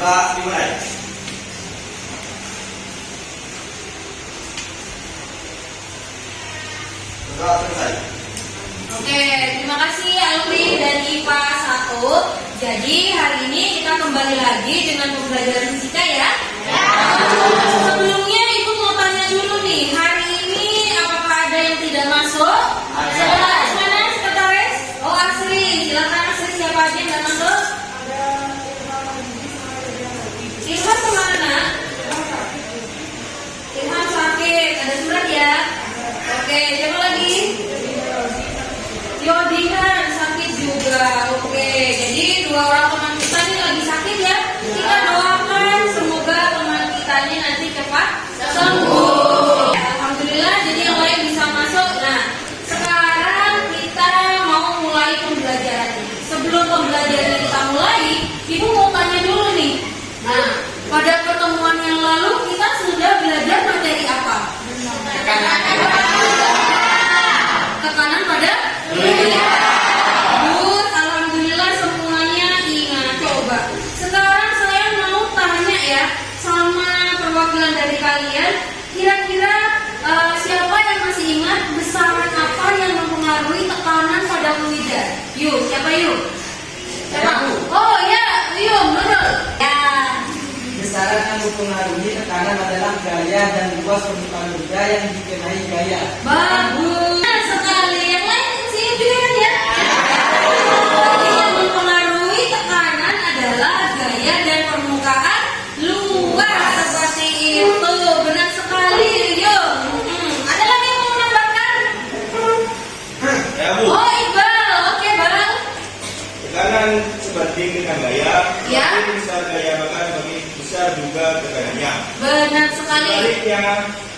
Coba dimulai. Coba selesai. Oke, terima kasih Alfi dan IPA 1. Jadi hari ini kita kembali lagi dengan pembelajaran fisika ya. Sebelumnya Ibu mau tanya dulu nih, hari ini apakah ada yang tidak masuk? Sekretaris mana? Sekretaris? Oh Asri, silakan Asri, siapa aja yang tidak masuk? Ilham kemana? Ilham sakit, ada surat ya? Oke, siapa lagi? Yodihan sakit juga. Oke, jadi dua orang teman kita ini lagi sakit ya. Kita doakan semoga teman kita ini nanti cepat sembuh. Alhamdulillah, jadi yang lain bisa masuk. Nah, sekarang kita mau mulai pembelajaran ini. Sebelum pembelajaran kita mulai, Ibu mau tanya dulu nih. Nah, pada pertemuan yang lalu kita sudah belajar materi apa? Tekanan pada bagus, alhamdulillah semuanya ingat. Coba sekarang saya mau tanya ya sama perwakilan dari kalian, kira-kira siapa yang masih ingat besaran apa yang mempengaruhi tekanan pada fluida? Yuk, siapa yuk? Siapa? Oh ya, yuk, betul. Ya. Besaran yang mempengaruhi tekanan adalah gaya dan luas permukaan benda yang dikenai gaya. Bagus sekali. Yang lain sih juga ya. Jadi yang mempengaruhi tekanan adalah gaya dan permukaan luas seperti itu. Benar sekali. Yuk. Ada lagi yang mau menambahkan? Ya Bu. Oh Iqbal, oke Bang. Tekanan sebanding dengan gaya. Ya. Semakin besar gaya maka semakin besar juga tekanannya. Benar sekali. Sebaliknya,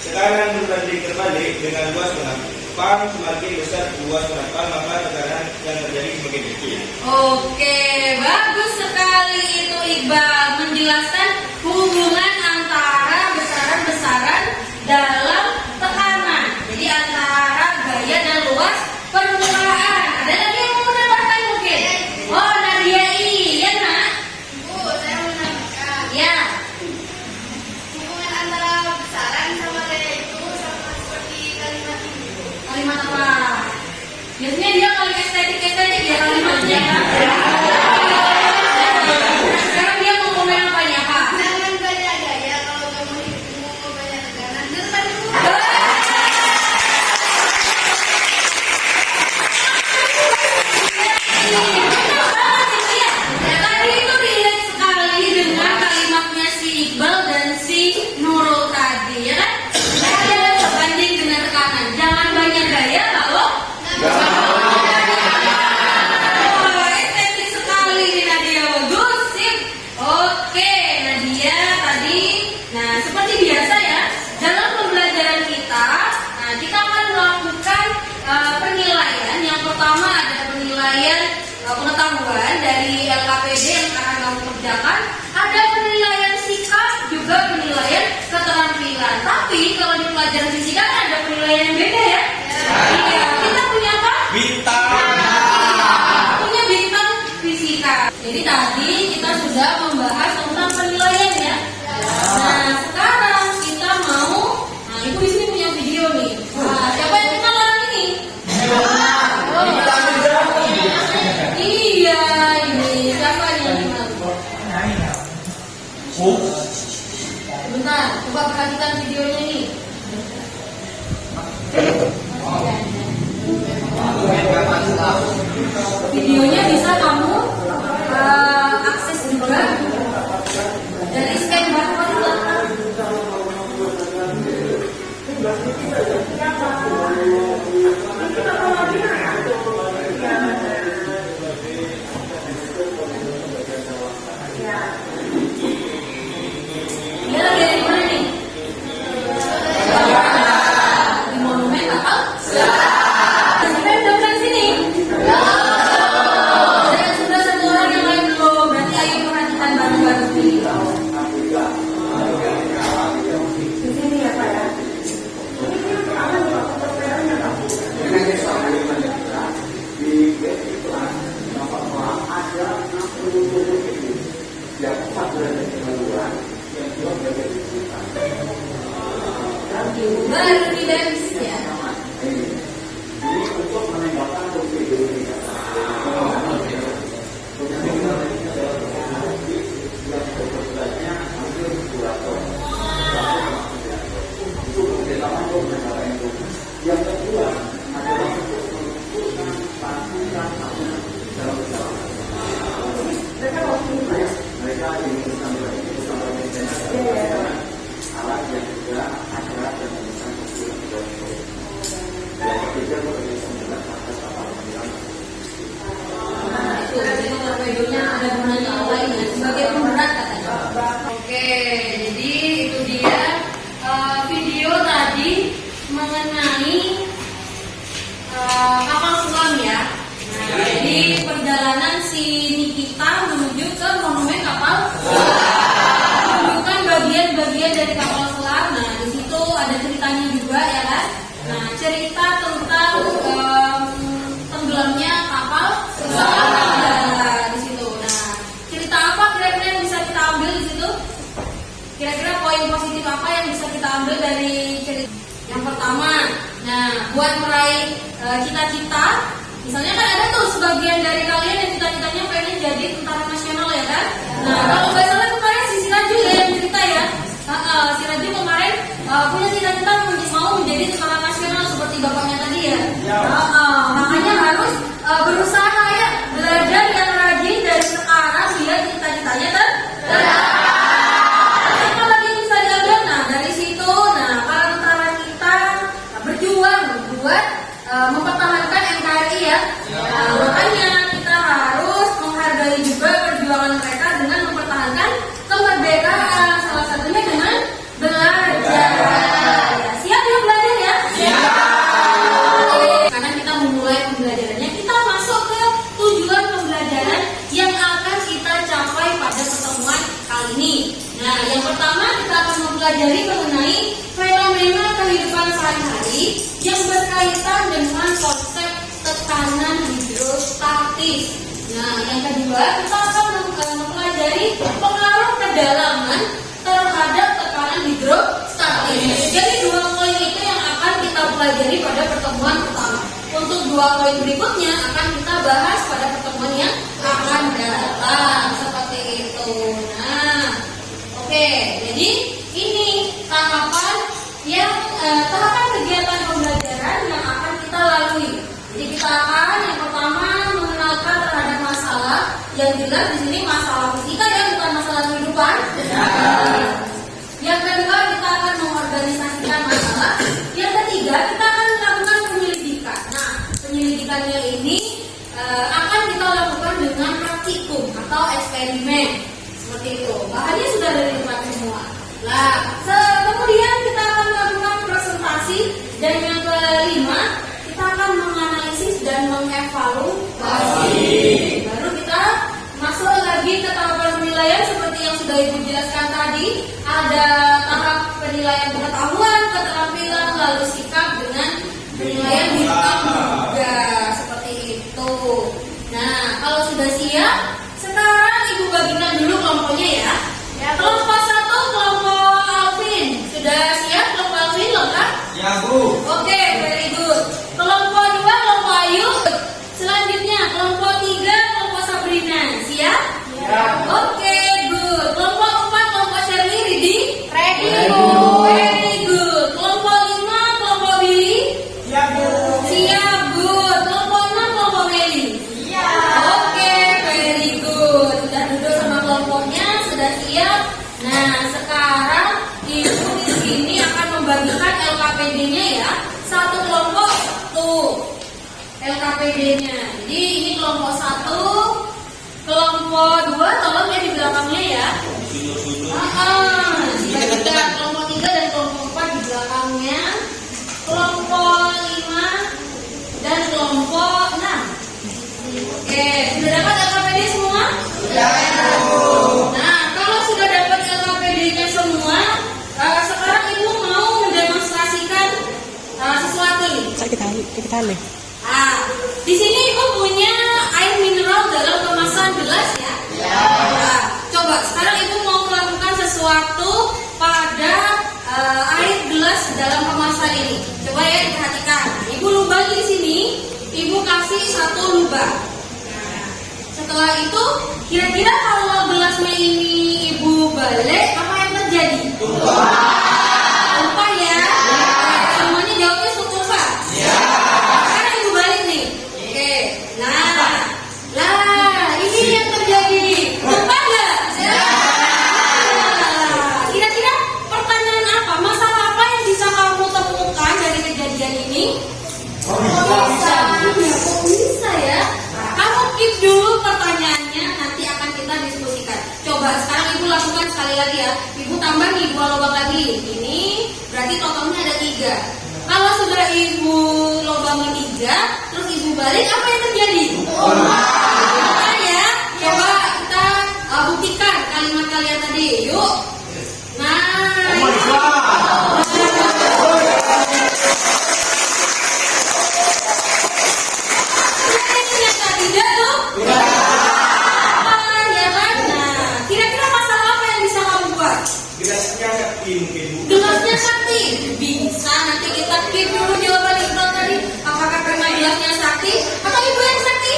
tekanan berbanding terbalik dengan luas penampungan semakin besar luas penampungan maka tekanan yang terjadi semakin kecil. Oke, bagus sekali itu Iqbal menjelaskan hubungan antara besaran-besaran dalam tekanan. Jadi antara gaya dan luas permukaan. Ada lagi yang mau menambahkan mungkin? Oh, Nadia iya nak? Bu, saya mau menambahkan. Ya. Hubungan antara besaran sama gaya itu sama seperti kalimat ini. Kalimat apa? Biasanya dia kalau estetik ya kalimatnya. Sekarang dia mau komen apa ya Pak? Jangan banyak gaya kalau kamu mau banyak tekanan. Itu tadi Bu. Tadi itu relate sekali dengan kalimatnya si Iqbal dan si Nurul tadi, ya kan? Gaya sebanding dengan tekanan. Jangan banyak gaya kalau estetik sekali nih Nadia. Bagus, sip. Oke, Nadia tadi. Nah, seperti biasa ya, dalam pembelajaran kita, nah kita akan melakukan penilaian. Yang pertama ada penilaian pengetahuan dari LKPD yang akan kamu kerjakan. Ada penilaian sikap, juga penilaian keterampilan. Tapi kalau di pelajaran fisika kan ada penilaian yang beda ya. Iya, kita punya apa? Bintang. Punya bintang fisika. Jadi tadi kita sudah membahas tentang penilaian ya. Nah, sekarang kita mau, nah ibu di sini punya video nih. Nah, siapa yang kenal orang ini? Iya, ini siapa yang kenal? Sebentar, coba perhatikan videonya nih. Videonya bisa kamu akses juga dari scan barcode. Dia lagi dari mana nih? Baru di dance ya. Videonya ada gunanya lainnya sebagai pemberat katanya. Oke, jadi itu dia video tadi mengenai kapal selam ya. Nah, jadi perjalanan si Nikita menuju ke monumen kapal selam, menunjukkan bagian-bagian dari kapal selam. Nah, di situ ada ceritanya juga ya kan. Nah, cerita tentang tenggelamnya kapal selam. Kira-kira poin positif apa yang bisa kita ambil dari cerita yang pertama? Nah, buat meraih cita-cita, misalnya kan ada tuh sebagian dari kalian yang cita-citanya pengen jadi tentara nasional ya kan? Nah, kalau nggak salah kemarin si Raju ya yang cerita ya. Si Raju kemarin punya cita-cita mau menjadi tentara nasional seperti bapaknya tadi ya. Makanya harus berusaha ya, belajar yang rajin dari sekarang biar cita-citanya tercapai. Mempertahankan NKRI ya. Nah, makanya kita harus menghargai juga perjuangan mereka dengan mempertahankan kemerdekaan. Salah satunya dengan belajar. Ya, siap ya belajar ya? Siap. Karena kita memulai pembelajarannya, kita masuk ke tujuan pembelajaran yang akan kita capai pada pertemuan kali ini. Nah, yang pertama kita akan mempelajari mengenai fenomena kehidupan sehari-hari yang berkaitan dengan konsep tekanan hidrostatis. Nah, yang kedua kita akan mempelajari pengaruh kedalaman terhadap tekanan hidrostatis. Jadi dua poin itu yang akan kita pelajari pada pertemuan pertama. Untuk dua poin berikutnya akan kita bahas pada pertemuan yang akan datang seperti itu. Nah, oke, jadi ini tahapan kegiatan pembelajaran yang akan kita lalui. Jadi kita akan yang pertama mengenalkan terhadap masalah yang jelas di sini masalah fisika ya, bukan masalah kehidupan. Yang kedua kita akan mengorganisasikan masalah. Yang ketiga kita akan melakukan penyelidikan. Nah, penyelidikannya ini akan kita lakukan dengan praktikum atau eksperimen seperti itu. Bahannya sudah ada di depan semua. Nah, kemudian kita akan melakukan presentasi dan yang kelima kita akan menganalisis dan mengevaluasi. Baru kita masuk lagi ke tahapan penilaian seperti yang sudah Ibu jelaskan tadi. Ada tahap penilaian pengetahuan, keterampilan, lalu sikap dengan penilaian bintang juga seperti itu. Nah, kalau sudah siap, sekarang Ibu bagikan dulu kelompoknya ya. Kelompok 1, kelompok Alvin. Sudah siap kelompok Alvin lengkap? Ya, Bu. Oke, very good. Kelompok 2, kelompok Ayu. Selanjutnya kelompok 3, kelompok Sabrina. Siap? Ya. Oke, good. Kelompok 4, kelompok Shirley. Ready? Ready, Bu. Very good. Kelompok 5, kelompok Billy. Siap, Bu. Siap, good. Kelompok 6, kelompok Meli. Oke, very good. Sudah duduk sama kelompoknya, sudah siap. Nah, sekarang Ibu di sini akan membagikan LKPD-nya ya. Satu kelompok tuh LKPD-nya. Jadi ini kelompok 1, kelompok 2 tolong ya di belakangnya ya. Dibagikan kelompok 3 dan kelompok 4 di belakangnya. Kelompok 5 dan kelompok 6. Oke, sudah dapat LKPD semua? Nah, kalau sudah dapat LKPD-nya semua, sekarang Ibu mau mendemonstrasikan sesuatu nih. Kita lihat. Di sini Ibu punya air mineral dalam kemasan gelas ya. Nah, coba sekarang Ibu mau Setelah itu, kira-kira kalau gelasnya ini ibu balik, apa yang terjadi? Tumpah ya? Semuanya jawabnya tumpah. Sekarang ibu balik nih. Oke. Nah, ini yang terjadi. Tumpah nggak? Kira-kira pertanyaan apa? Masalah apa yang bisa kamu temukan dari kejadian ini? Kok bisa ya? Kamu keep dulu pertanyaannya, nanti akan kita diskusikan. Coba sekarang ibu lakukan sekali lagi ya. Ibu tambah nih 2 lubang lagi. Ini berarti totalnya ada 3. Kalau sudah ibu lubangi 3, terus ibu balik, apa yang terjadi? Nah, ya. Coba kita buktikan kalimat kalian tadi. Yuk. Tidak tuh? Ya kan? Nah, kira-kira masalah apa yang bisa kamu buat? Gelasnya sakti mungkin Bu. Gelasnya sakti? Bisa, nanti kita keep dulu jawaban Iqbal tadi. Apakah karena gelasnya sakti atau ibu yang sakti?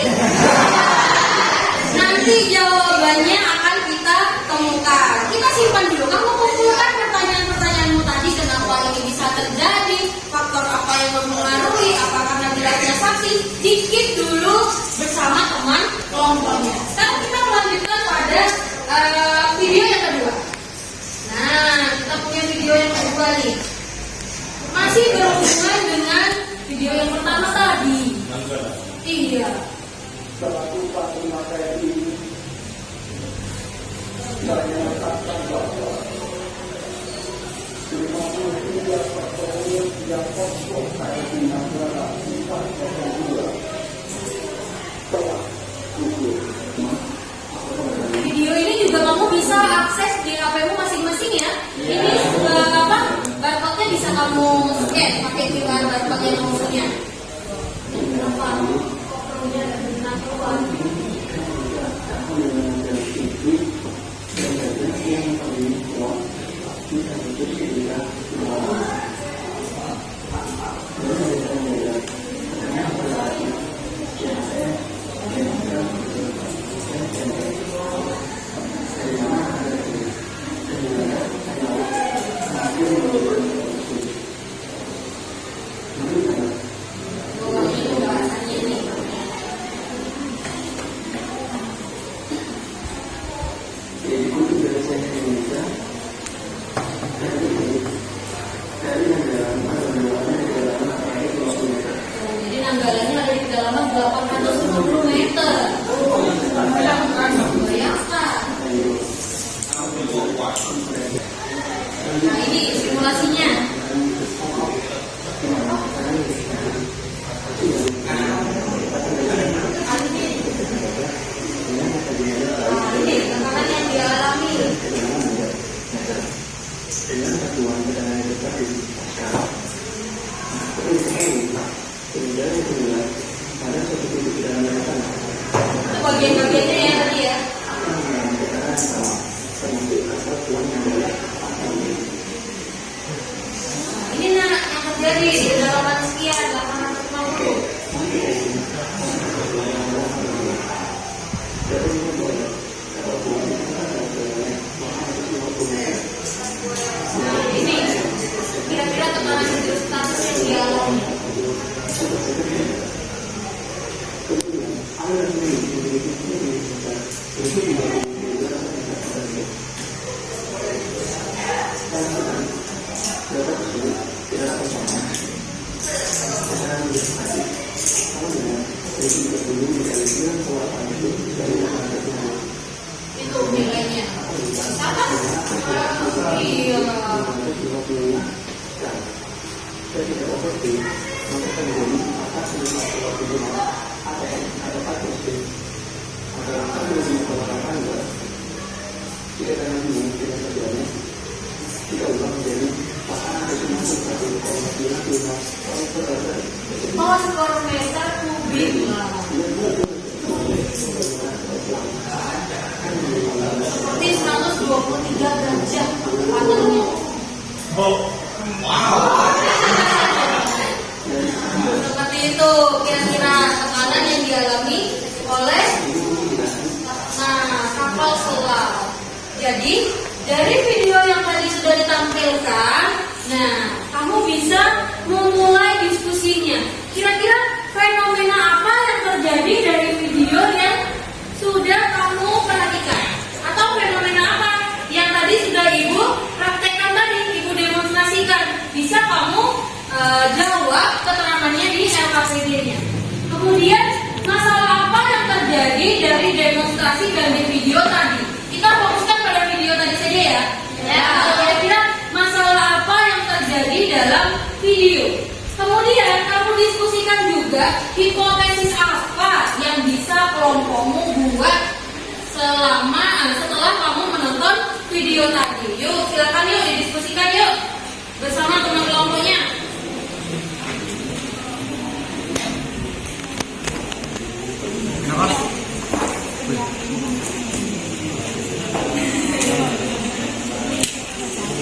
Nanti jawabannya akan kita temukan. Kita simpan dulu. Kamu kumpulkan pertanyaan-pertanyaanmu tadi. Kenapa ini bisa terjadi? Faktor apa yang mempengaruhi? Apakah karena gelasnya sakti? Dikit dulu bersama teman kelompoknya. Sekarang kita melanjutkan pada video yang kedua. Nah, kita punya video yang kedua nih. Masih berhubungan dengan video yang pertama tadi. Iya. Video ini juga kamu bisa akses di HP-mu masing-masing ya. Ini barcode-nya bisa kamu scan pakai QR barcode yang kamu punya. Anggarannya ada di kedalaman 850 meter. Bayangkan. Nah, ini simulasinya. Ini tantangan yang dialami. Bagian-bagiannya ya tadi ya. Ini yang terjadi di kedalaman sekian 850. Ini kira-kira tekanan hidrostatis yang dialami. Itu nilainya sama. Iya. Oh, skor meter kubik lah. Seperti 123 derajat panasnya. Oh, wow. Seperti itu kira-kira tekanan yang dialami oleh tampilkan. Nah, kamu bisa memulai diskusinya. Kira-kira fenomena apa yang terjadi dari video yang sudah kamu perhatikan? Atau fenomena apa yang tadi sudah Ibu praktekkan tadi, Ibu demonstrasikan? Bisa kamu jawab keterangannya di LKPD-nya. Kemudian, masalah apa yang terjadi dari demonstrasi dan di video tadi? Kita fokuskan pada video tadi saja ya. Kira-kira masalah apa yang terjadi dalam video? Kemudian kamu diskusikan juga hipotesis apa yang bisa kelompokmu buat setelah kamu menonton video tadi. Yuk, silakan yuk didiskusikan yuk bersama teman kelompoknya.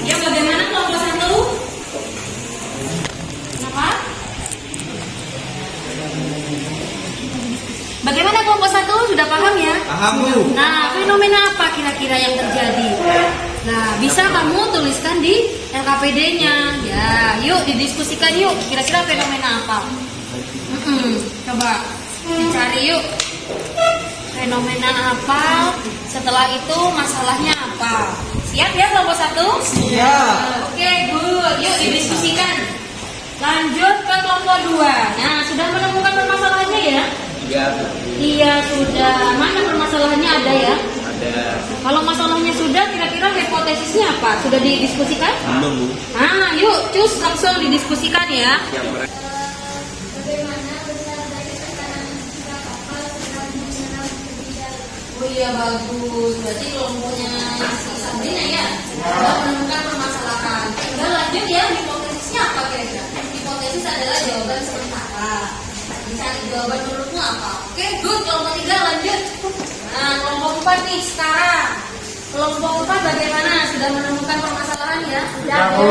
Ya, bagaimana kelompok 1? Kenapa? Bagaimana kelompok 1? Sudah paham ya? Paham, Bu. Nah, fenomena apa kira-kira yang terjadi? Nah, bisa kamu tuliskan di LKPD-nya. Ya, yuk didiskusikan yuk. Kira-kira fenomena apa? Coba dicari yuk. Fenomena apa? Setelah itu masalahnya apa? Siap ya kelompok 1? Siap. Oke, good. Yuk didiskusikan. Lanjut ke kelompok 2. Nah, sudah menemukan permasalahannya ya? Iya, sudah. Mana permasalahannya ada ya? Ada. Kalau masalahnya sudah, kira-kira hipotesisnya apa? Sudah didiskusikan? Belum, Bu. Nah, yuk, cus langsung didiskusikan ya. Bagaimana besar dari tekanan jika kapal sedang menyelam lebih dalam? Oh iya, bagus. Berarti kelompoknya si Sabrina ya? Sudah menemukan permasalahan. Udah lanjut ya, hipotesisnya apa kira-kira? Hipotesis adalah jawaban sementara. Dicari jawaban menurutmu apa? Oke, good. Kelompok 3 lanjut. Nah, kelompok 4 nih sekarang. Kelompok 4 bagaimana? Sudah menemukan permasalahan ya? Sudah, Bu.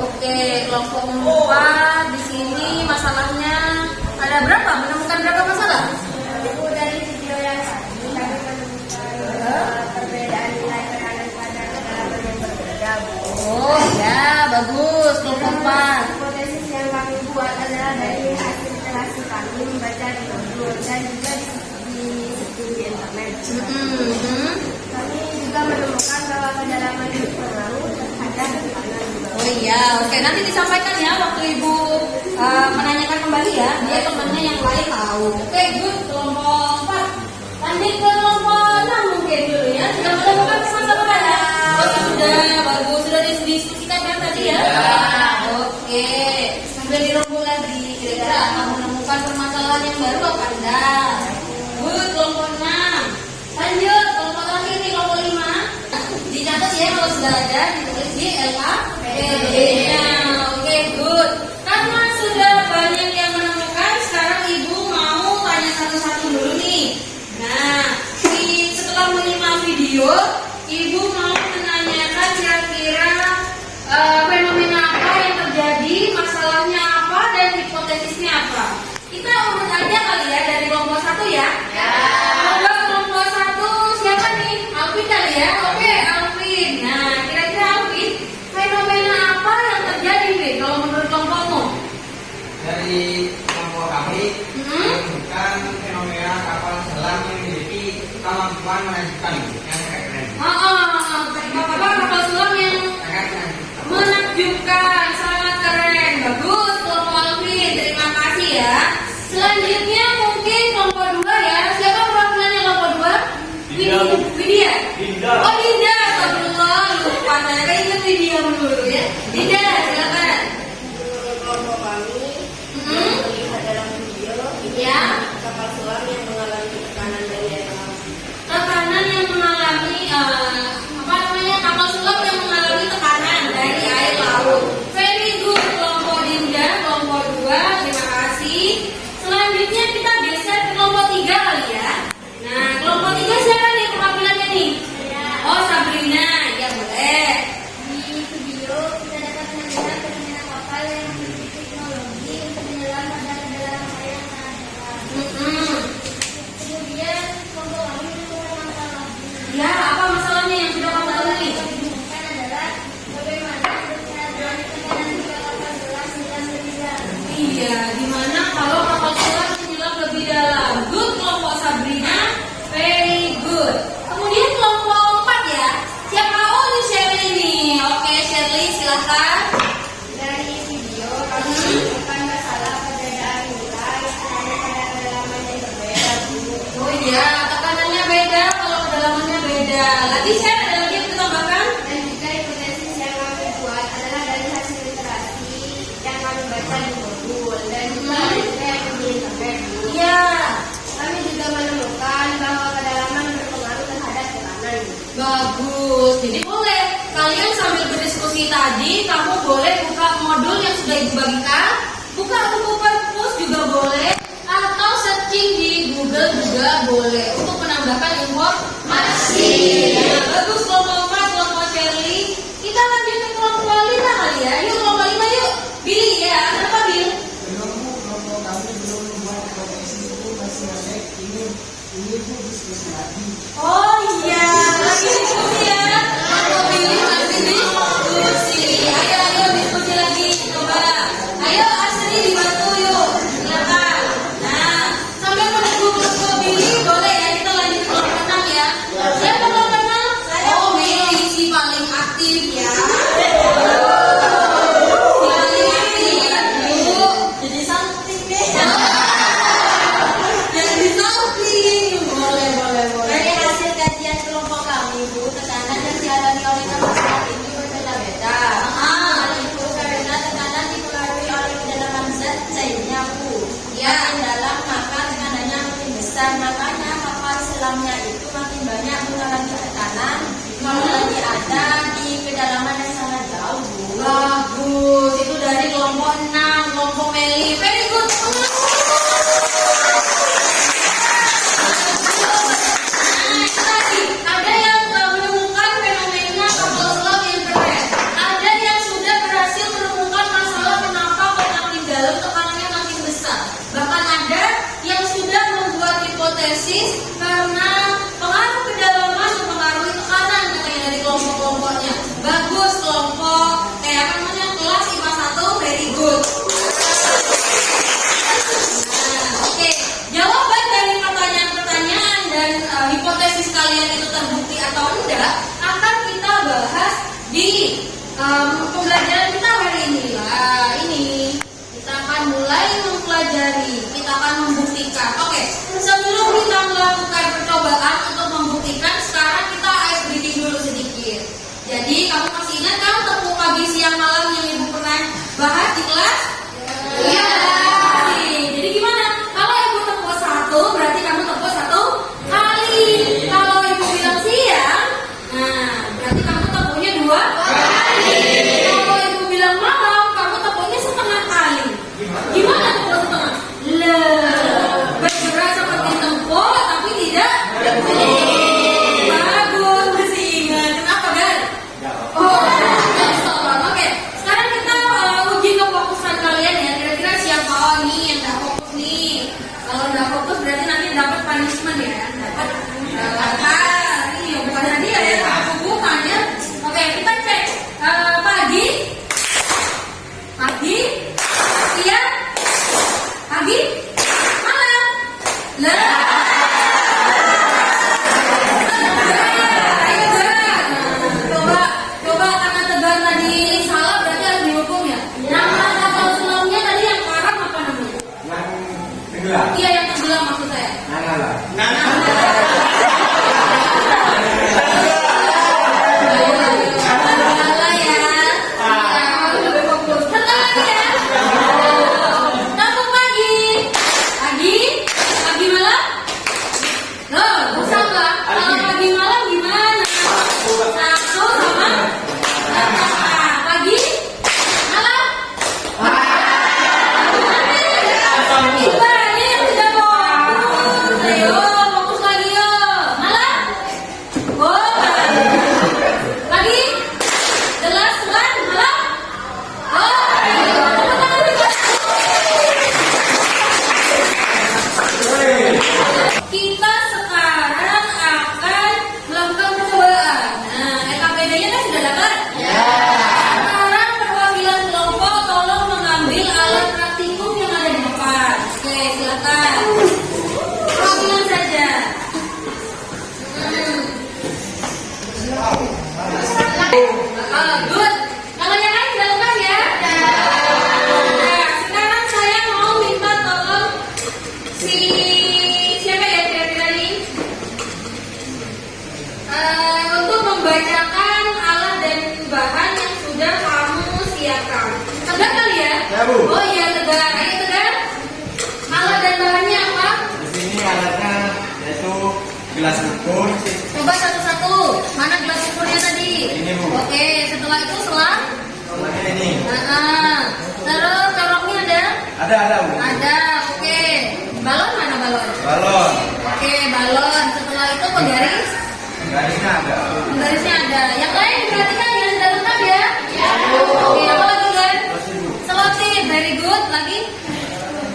Oke, kelompok 4 di sini masalahnya ada berapa? Menemukan berapa masalah? Ibu dari video yang tadi kami menemukan perbedaan nilai tekanan pada kedalaman yang berbeda. Oh ya, bagus. Kelompok 4. Hipotesis yang kami buat adalah dari hasil interaksi kami membaca di Google dan juga di internet. Kami juga menemukan bahwa kedalaman berpengaruh terhadap tekanan. Oh iya, oke. Nanti disampaikan ya waktu Ibu menanyakan kembali ya. Biar temannya yang lain tahu. Oke, good. Kelompok 4. Lanjut ke kelompok 6 mungkin dulu ya. Sudah menemukan permasalahan ya? Oh sudah, bagus. Sudah didiskusikan kan tadi ya? Oke. Sambil dirombol lagi. Kira-kira akan menemukan permasalahan yang baru apa enggak? Good, kelompok 6. Lanjut, kelompok terakhir nih, kelompok 5. Dicatat ya kalau sudah ada, ditulis di LKPD-nya. Oke, good. Karena sudah banyak yang menemukan, sekarang Ibu mau tanya satu-satu dulu nih. Nah, setelah menyimak video, Ibu mau menanyakan kira-kira fenomena apa yang terjadi, masalahnya apa, dan hipotesisnya apa. Kita urut aja kali ya dari kelompok 1 ya. Coba kelompok 1 siapa nih? Alvin kali ya. Oke, Alvin. Nah, kira-kira Alvin, fenomena apa yang terjadi Vin kalau menurut kelompokmu? Dari kelompok kami menemukan fenomena kapal selam yang memiliki kemampuan menakjubkan yang keren. Kapal selam yang menakjubkan, sangat keren. Bagus, kelompok Alvin. Terima kasih ya. Selanjutnya mungkin kelompok 2 ya. Siapa perwakilannya kelompok 2? Widya. Oh, Dinda. Astagfirullah, lupa. Saya ingat Widya dulu ya. Dinda, silakan. Kelompok kami melihat dalam video Ya. kapal selam yang mengalami tekanan dari air laut. Tekanan yang mengalami kapal selam yang mengalami tekanan dari air laut. Tadi saya ada lagi yang ditambahkan. Dan juga hipotesis yang kami buat adalah dari hasil literasi yang kami baca di Google dan juga yang di internet. Iya. Kami juga menemukan bahwa kedalaman berpengaruh terhadap tekanan. Bagus. Jadi boleh kalian sambil berdiskusi tadi, kamu boleh buka modul yang sudah dibagikan, buka buku perpus juga boleh, atau searching di Google juga boleh untuk menambahkan informasi. Nah, bagus kelompok 4, kelompok Shirley. Kita lanjut ke kelompok 5 kali ya. Yuk kelompok 5 yuk. Billy ya, kenapa Bill? Belum Bu, kelompok kami belum membuat hipotesis itu, masih ada ini Bu diskusi lagi. Oh iya, lagi diskusi ya. Aku Billy masih diskusi. Ayo diskusi lagi. Coba. Ayo Asri dibantu yuk. Silakan. Nah, sambil menunggu kelompok Billy boleh ya kita lanjut ke kelompok 6 ya. Siapa kelompok 6? Oh, Meli si paling aktif ya. Paling aktif. Yuk, jadi something deh. Jadi something. Boleh. Dari hasil kajian kelompok kami, Bu, tekanan yang dialami oleh masyarakat ini berbeda-beda. Hal itu karena tekanan dipengaruhi oleh kedalaman zat cairnya, Bu. Ya. Makin dalam maka tekanannya makin besar, makanya kapal selamnya itu makin banyak mengalami tekanan. Kalau lagi ada di kedalaman yang sangat jauh, Bu. Bagus, itu dari kelompok 6, kelompok Meli. Very good. Nah, itu tadi. Ada yang menemukan fenomena kapal selam infrared. Ada yang sudah berhasil menemukan masalah kenapa kalau makin dalam tekanannya makin besar. Bahkan ada yang sudah membuat hipotesis karena pengaruh kedalaman mempengaruhi tekanan katanya dari kelompok-kelompoknya. Bagus kelompok apa namanya kelas IPA 1, very good. Nah, oke. Jawaban dari pertanyaan-pertanyaan dan hipotesis kalian itu terbukti atau enggak akan kita bahas di pembelajaran kita hari ini. Nah, ini kita akan mulai mempelajari, kita akan membuktikan. Oke, sebelum kita melakukan percobaan untuk membuktikan, sekarang kita ice breaking dulu sedikit. Jadi kamu masih ingat kan tepuk pagi siang malam yang ibu pernah bahas di kelas? Iya. Jadi gimana? Kalau ibu tepuk 1 berarti kamu tepuk 1 kali. Kalau ibu bilang siang, nah berarti kamu tepuknya 2 kali. Kalau ibu bilang malam, kamu tepuknya setengah kali. Gimana tepuk setengah? Bergerak seperti tempur tapi tidak membacakan alat dan bahan yang sudah kamu siapkan. Tegak kali ya? Ya, Bu. Oh iya, tegak. Ayo tegak. Alat dan bahannya apa? Di sini alatnya yaitu gelas ukur. Coba satu-satu. Mana gelas ukurnya tadi? Ini, Bu. Oke, setelah itu selang. Soalnya ini. Terus coroknya ada? Ada, Bu. Ada. Oke. Balon mana balon? Balon. Oke, balon. Setelah itu penggaris. Garisnya ada. Penggarisnya ada. Yang lain diperhatikan yang sudah lengkap ya? Ya. Oke, apa lagi kan? Terus, Bu. Selotip, very good. Lagi?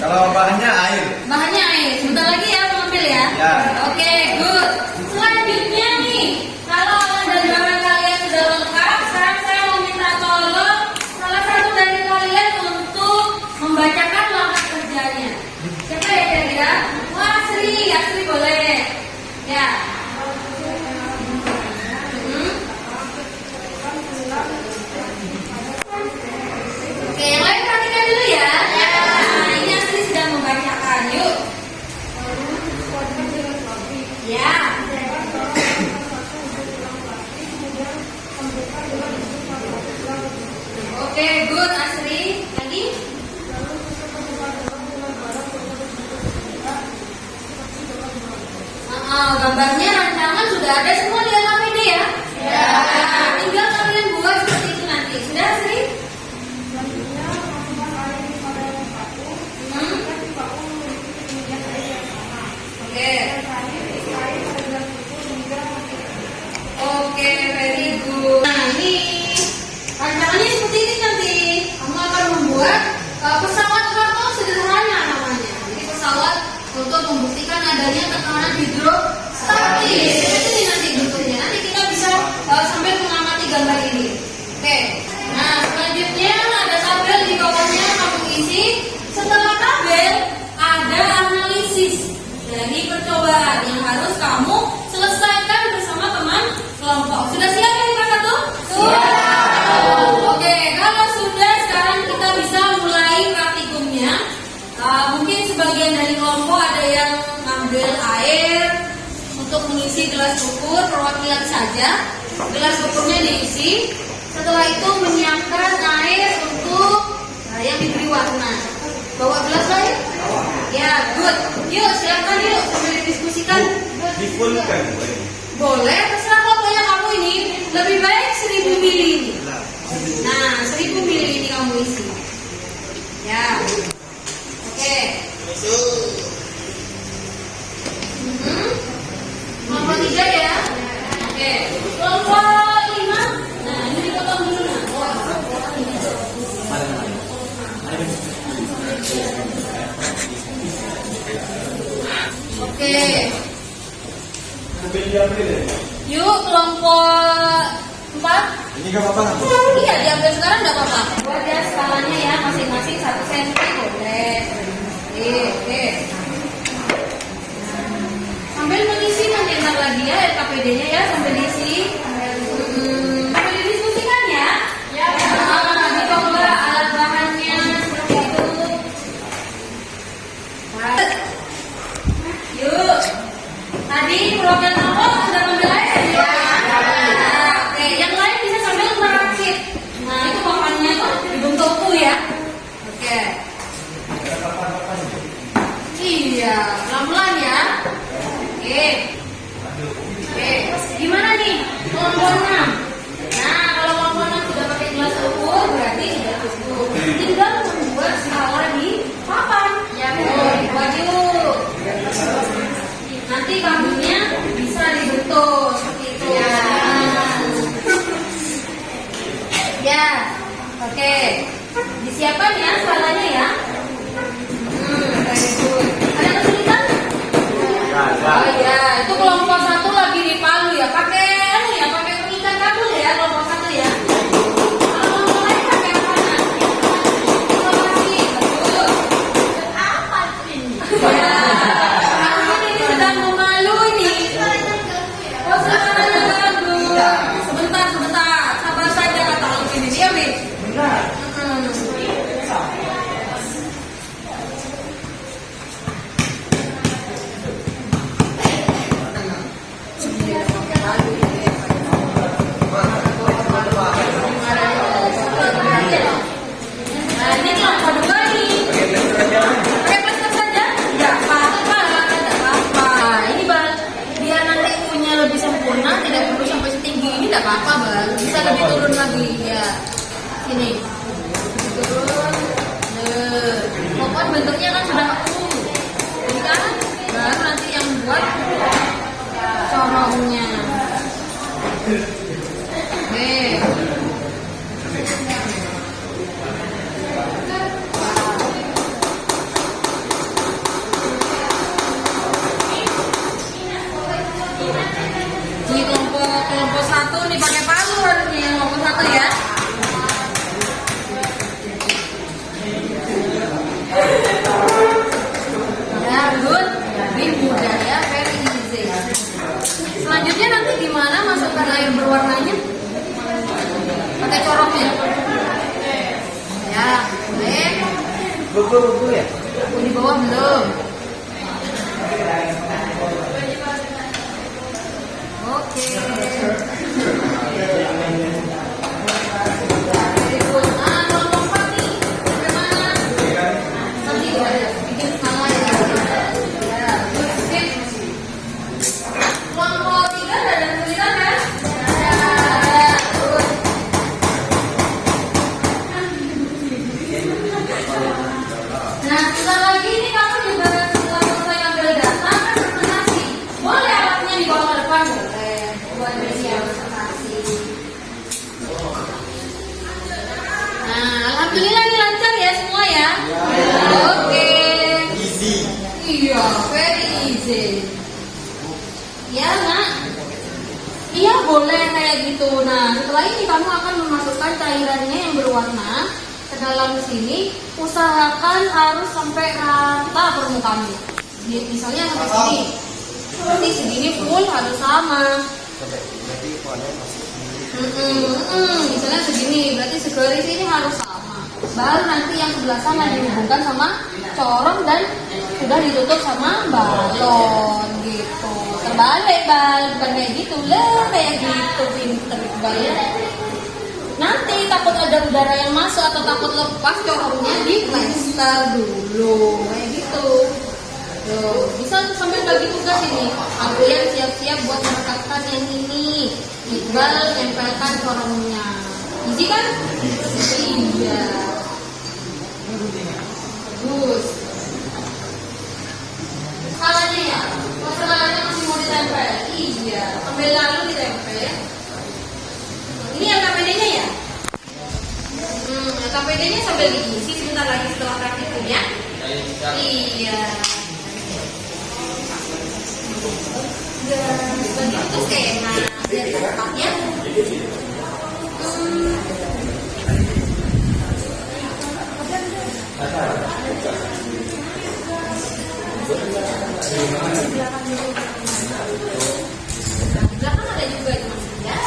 Kalau bahannya air. Bahannya air. Sebentar lagi ya, mau ambil ya? Ya. Oke, good. Selanjutnya nih, kalau alat dan bahan kalian sudah lengkap, sekarang saya mau minta tolong salah satu dari kalian untuk membacakan langkah kerjanya. Siapa ya kira-kira? Wah, Asri boleh. Ya. Oke, yang lain perhatikan dulu ya. Nah, ini Asri sedang membacakan. Yuk. Ya. Oke, good Asri. Lagi? Gambarnya rancangan sudah ada semua di LKPD ya? Ya. Tinggal kalian buat seperti itu nanti. Sudah Asri? Oke. Oke, very good. Nah, ini rancangannya seperti ini nanti. Kamu akan membuat pesawat karton sederhana namanya. Jadi pesawat untuk membuktikan adanya tekanan hidrostatis. Ini nanti bentuknya. Nanti kita bisa sambil mengamati gambar ini. Oke. Nah, selanjutnya ada tabel di bawahnya kamu isi. Setelah tabel ada analisis. Jadi percobaan yang harus kamu selesaikan bersama teman kelompok. Sudah siap ya Pak Satu? Siap. Oke, kalau sudah sekarang kita bisa mulai praktikumnya. Mungkin sebagian dari kelompok ada yang ngambil air untuk mengisi gelas ukur, perwakilan saja. Gelas ukurnya diisi. Setelah itu menyiapkan air untuk yang diberi warna. Bawa gelas lain? Ya, good. Yuk, silakan yuk sambil didiskusikan. Difullkan. Boleh, terserah pokoknya kamu ini. Lebih baik 1000 mili ini. Nah, 1000 mili ini kamu isi. Ya. Oke. Kelompok 3 ya. Oke. Kelompok 5. Nah, ini dipotong dulu nah. Oke. Yuk kelompok 4. Ini gak apa-apa kan? Iya, diambil sekarang enggak apa-apa. Buat ya skalanya ya masing-masing 1 cm boleh. Oke. Sambil mengisi nanti ntar lagi ya LKPD-nya ya sambil diisi. Sambil didiskusikan ya. Ya. Dicoba alat bahannya seperti itu. Yuk. Tadi program kelompok sudah ambil air ya. Oke, yang lain bisa sambil merakit. Nah, itu papannya tuh dibentuk U ya. Oke. Iya, pelan-pelan ya. Oke. Gimana nih? Kelompok 6. Nah, kalau kelompok 6 sudah pakai gelas ukur berarti sudah cukup. Tinggal membuat skala di papan. Ya, buat yuk. Nanti kambingnya bisa dibentuk seperti itu. Ya. Oke. Disiapkan ya skalanya ya. Very good. Ada kesulitan? Oh iya, itu kelompok 1 lagi di Palu ya. Pakai pengikat kabel ya kelompok 1 ya. Kalau kelompok lain pakai apa? Informasi, betul. Apa ini? Ya. Ini sedang memalu ini. Oh, suaranya bagus. Sebentar. Sabar saja kata Alvin ini ya, Mi. Benar. Di kelompok satu nih pakai palu harusnya kelompok satu ya. Ya, good. Lebih mudah ya, very easy. Selanjutnya nanti gimana masukkan air berwarnanya? Pakai corongnya. Ya, boleh. Buku ya. Di bawah belum. Oke. Very good. Kelompok 4 nih. Bagaimana? Nanti bikin sama ya. Ya, good. Sip. Kelompok 3 ada tulisan kan? Ada. Good. Nah, sebentar lagi ini kamu juga setelah selesai ambil data kan presentasi. Boleh alatnya dibawa ke depan, boleh. Buat bersiap presentasi. Nah, alhamdulillah ini lancar ya semua ya. Oke. Easy. Iya, very easy. Ya, nak. Iya, boleh kayak gitu. Nah, setelah ini kamu akan memasukkan cairannya yang berwarna ke dalam sini. Usahakan harus sampai rata permukaannya. Misalnya sampai sini. Seperti segini full harus sama. Misalnya segini, berarti segaris ini harus sama. Baru nanti yang sebelah sana dihubungkan sama corong dan sudah ditutup sama balon gitu. Terbalik bukan kayak gitu lah, kayak gitu pinter balik. Nanti takut ada udara yang masuk atau takut lepas corongnya di plester dulu kayak gitu. Tuh, bisa sambil bagi tugas ini. Kalian siap-siap buat merekatkan yang ini. Iqbal nempelkan corongnya. Easy kan? Iya. Bagus. Salahnya ya? Masalahnya masih mau ditempel? Iya. Ambil lalu ditempel ya. Ini LKPD-nya ya? LKPD-nya sambil diisi sebentar lagi setelah praktikum ya? Iya. Begitu skema dari tempatnya. Belakang ada juga di ya.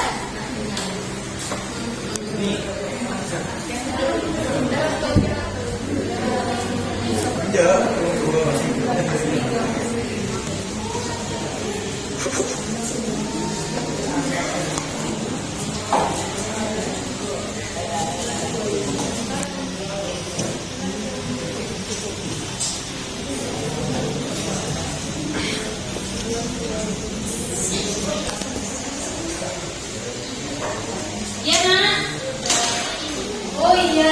Ya nak. Oh iya,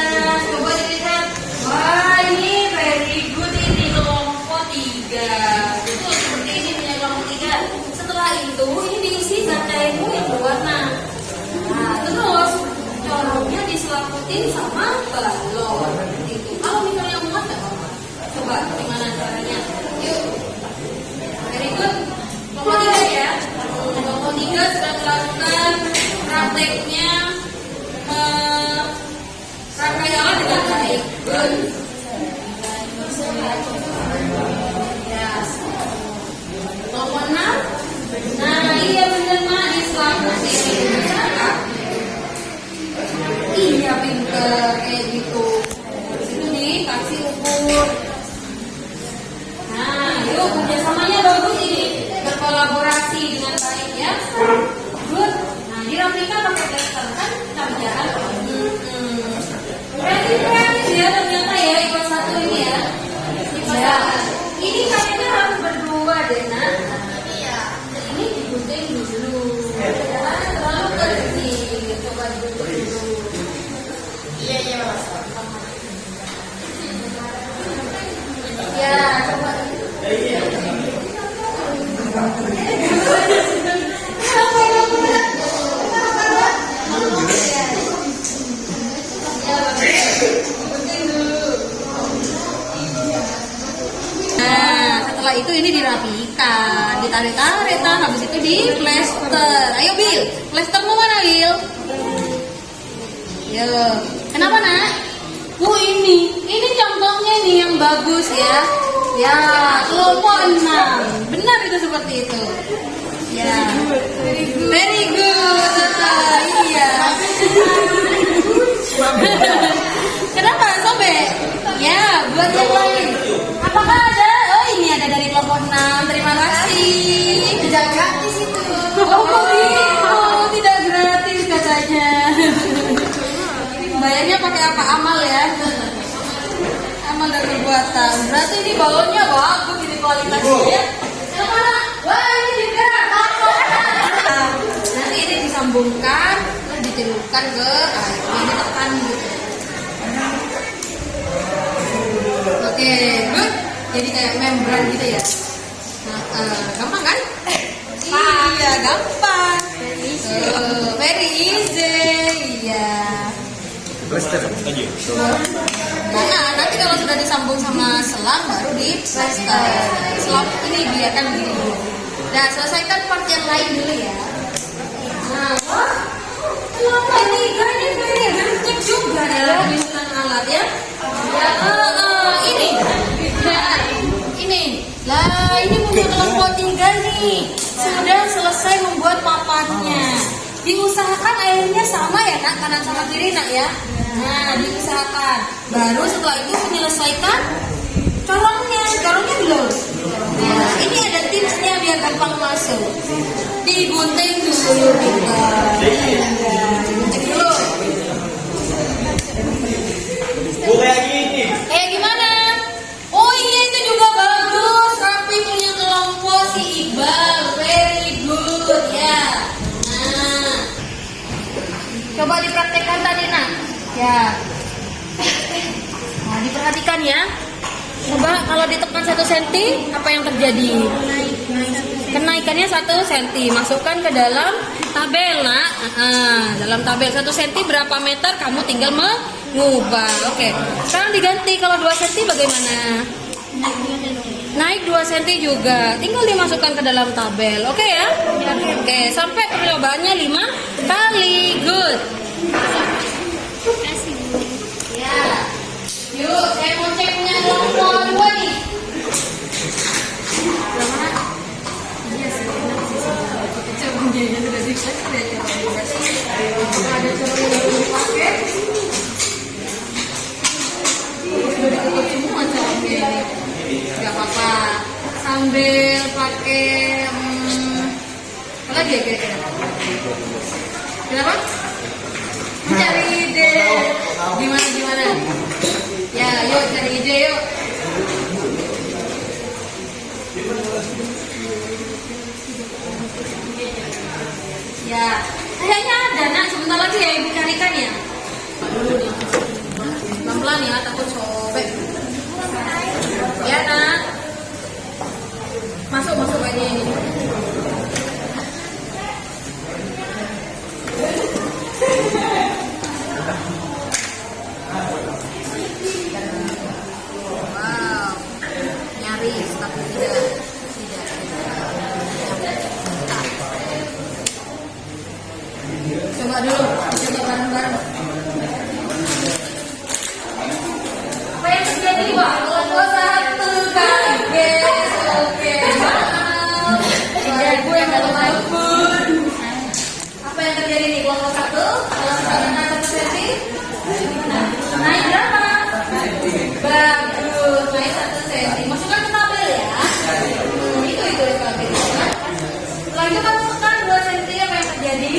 coba dilihat. Wah ini very good ini kelompok 3. Betul seperti ini punya kelompok 3. Setelah itu ini diisi zat cairmu yang berwarna. Nah terus corongnya diselaputin sama balon. Gitu. Kalau misalnya muat nggak apa-apa. Coba gimana caranya? Yuk. Very good. Kelompok 3 ya. Kelompok 3 sudah melakukan prakteknya rangkaian dengan baik. Good. Yes. Kelompok 6. Nah iya bener mak diselaputin. Iya pinter kayak gitu. Itu dikasih ukur. Nah yuk kerjasamanya bagus ini. Berkolaborasi dengan baik ya. Good. Nah dirapikan pakai tester kan kerjaan. Kreatif ya ternyata ya ikut satu ini ya. Ya. Ini kayaknya harus berdua deh nak. Iya. Ini digunting dulu. Jangan terlalu kecil. Coba digunting dulu. Iya mas. Ya coba. Kenapa ya? dirapikan, ditarik-tarik, habis itu di plester. Ayo Bil, plestermu mana Bil? Yo, kenapa nak? Ini contohnya nih yang bagus ya. Ya, kelompok 6. Benar itu seperti itu. Ya, very good. Iya. Kenapa sobek? Ya, buat yang lain. Apakah ada? Oh, ini ada dari kelompok 6. Terima kasih. Tidak gratis itu. Oh, kok gitu? Tidak gratis katanya. Bayarnya pakai apa? Amal ya. Amal dan perbuatan. Berarti ini balonnya bagus ini kualitasnya. Yang mana? Wah, ini juga. Nanti ini disambungkan, terus dicelupkan ke air. Ini ditekan gitu. Oke, good. Jadi kayak membran gitu ya. Nah, gampang kan? Iya, gampang. Very easy. Iya. Nah, nanti kalau sudah disambung sama selang baru di plester. Selang ini biarkan begini dulu. Nah, selesaikan part yang lain dulu ya. Nah, kenapa ini very cek juga ya penyusunan alat ya? Ini. Lah, ini punya kelompok 3 nih. Sudah selesai membuat papannya. Diusahakan airnya sama ya nak, kanan sama kiri nak ya. Nah, diusahakan. Baru setelah itu menyelesaikan corongnya belum. Nah, ini ada tipsnya biar gampang masuk. Digunting dulu kita. Digunting dulu. Kayak gini. Kayak gimana? Oh iya itu juga bagus. Rapi punya kelompok si Iqbal. Very good ya. Nah, coba dipraktekkan tadi nak. Ya. Nah, diperhatikan ya. Coba kalau ditekan 1 cm, apa yang terjadi? Kenaikannya 1 cm. Masukkan ke dalam tabel nak. Dalam tabel 1 cm berapa meter? Kamu tinggal mengubah. Oke. Sekarang diganti. Kalau 2 cm bagaimana? Naik 2 cm juga. Tinggal dimasukkan ke dalam tabel. Oke ya? Oke. Sampai percobaannya 5 kali. Good. Ya. Yuk, saya mau cek punya kelompok 2 nih. Mana? Iya sih, enak sih. Coba sudah di kelas sudah coba. Ada corong yang belum dipakai. Sudah ditutup semua corongnya ini. Gak apa-apa. Sambil pakai apa lagi ya kira-kira? Kenapa? Mencari ide. Gimana? Ya, yuk cari ide yuk. Ya, kayaknya ada nak. Sebentar lagi ya ibu carikan ya. Dulu nih. Pelan-pelan ya, takut sobek. Ya nak. Masuk aja ini. Wow, nyaris tapi tidak. Coba dulu, coba bareng-bareng. Apa yang terjadi Wak? Kelompok 1 kaget. Oke, maaf. Gue yang gak telepon. Apa yang terjadi nih kelompok 1? Kalau misalnya naik 1 cm, naik berapa? Bagus, naik 1 cm. Masukkan ke tabel ya. Itu tabel. Setelah itu kamu tekan 2 cm, apa yang terjadi?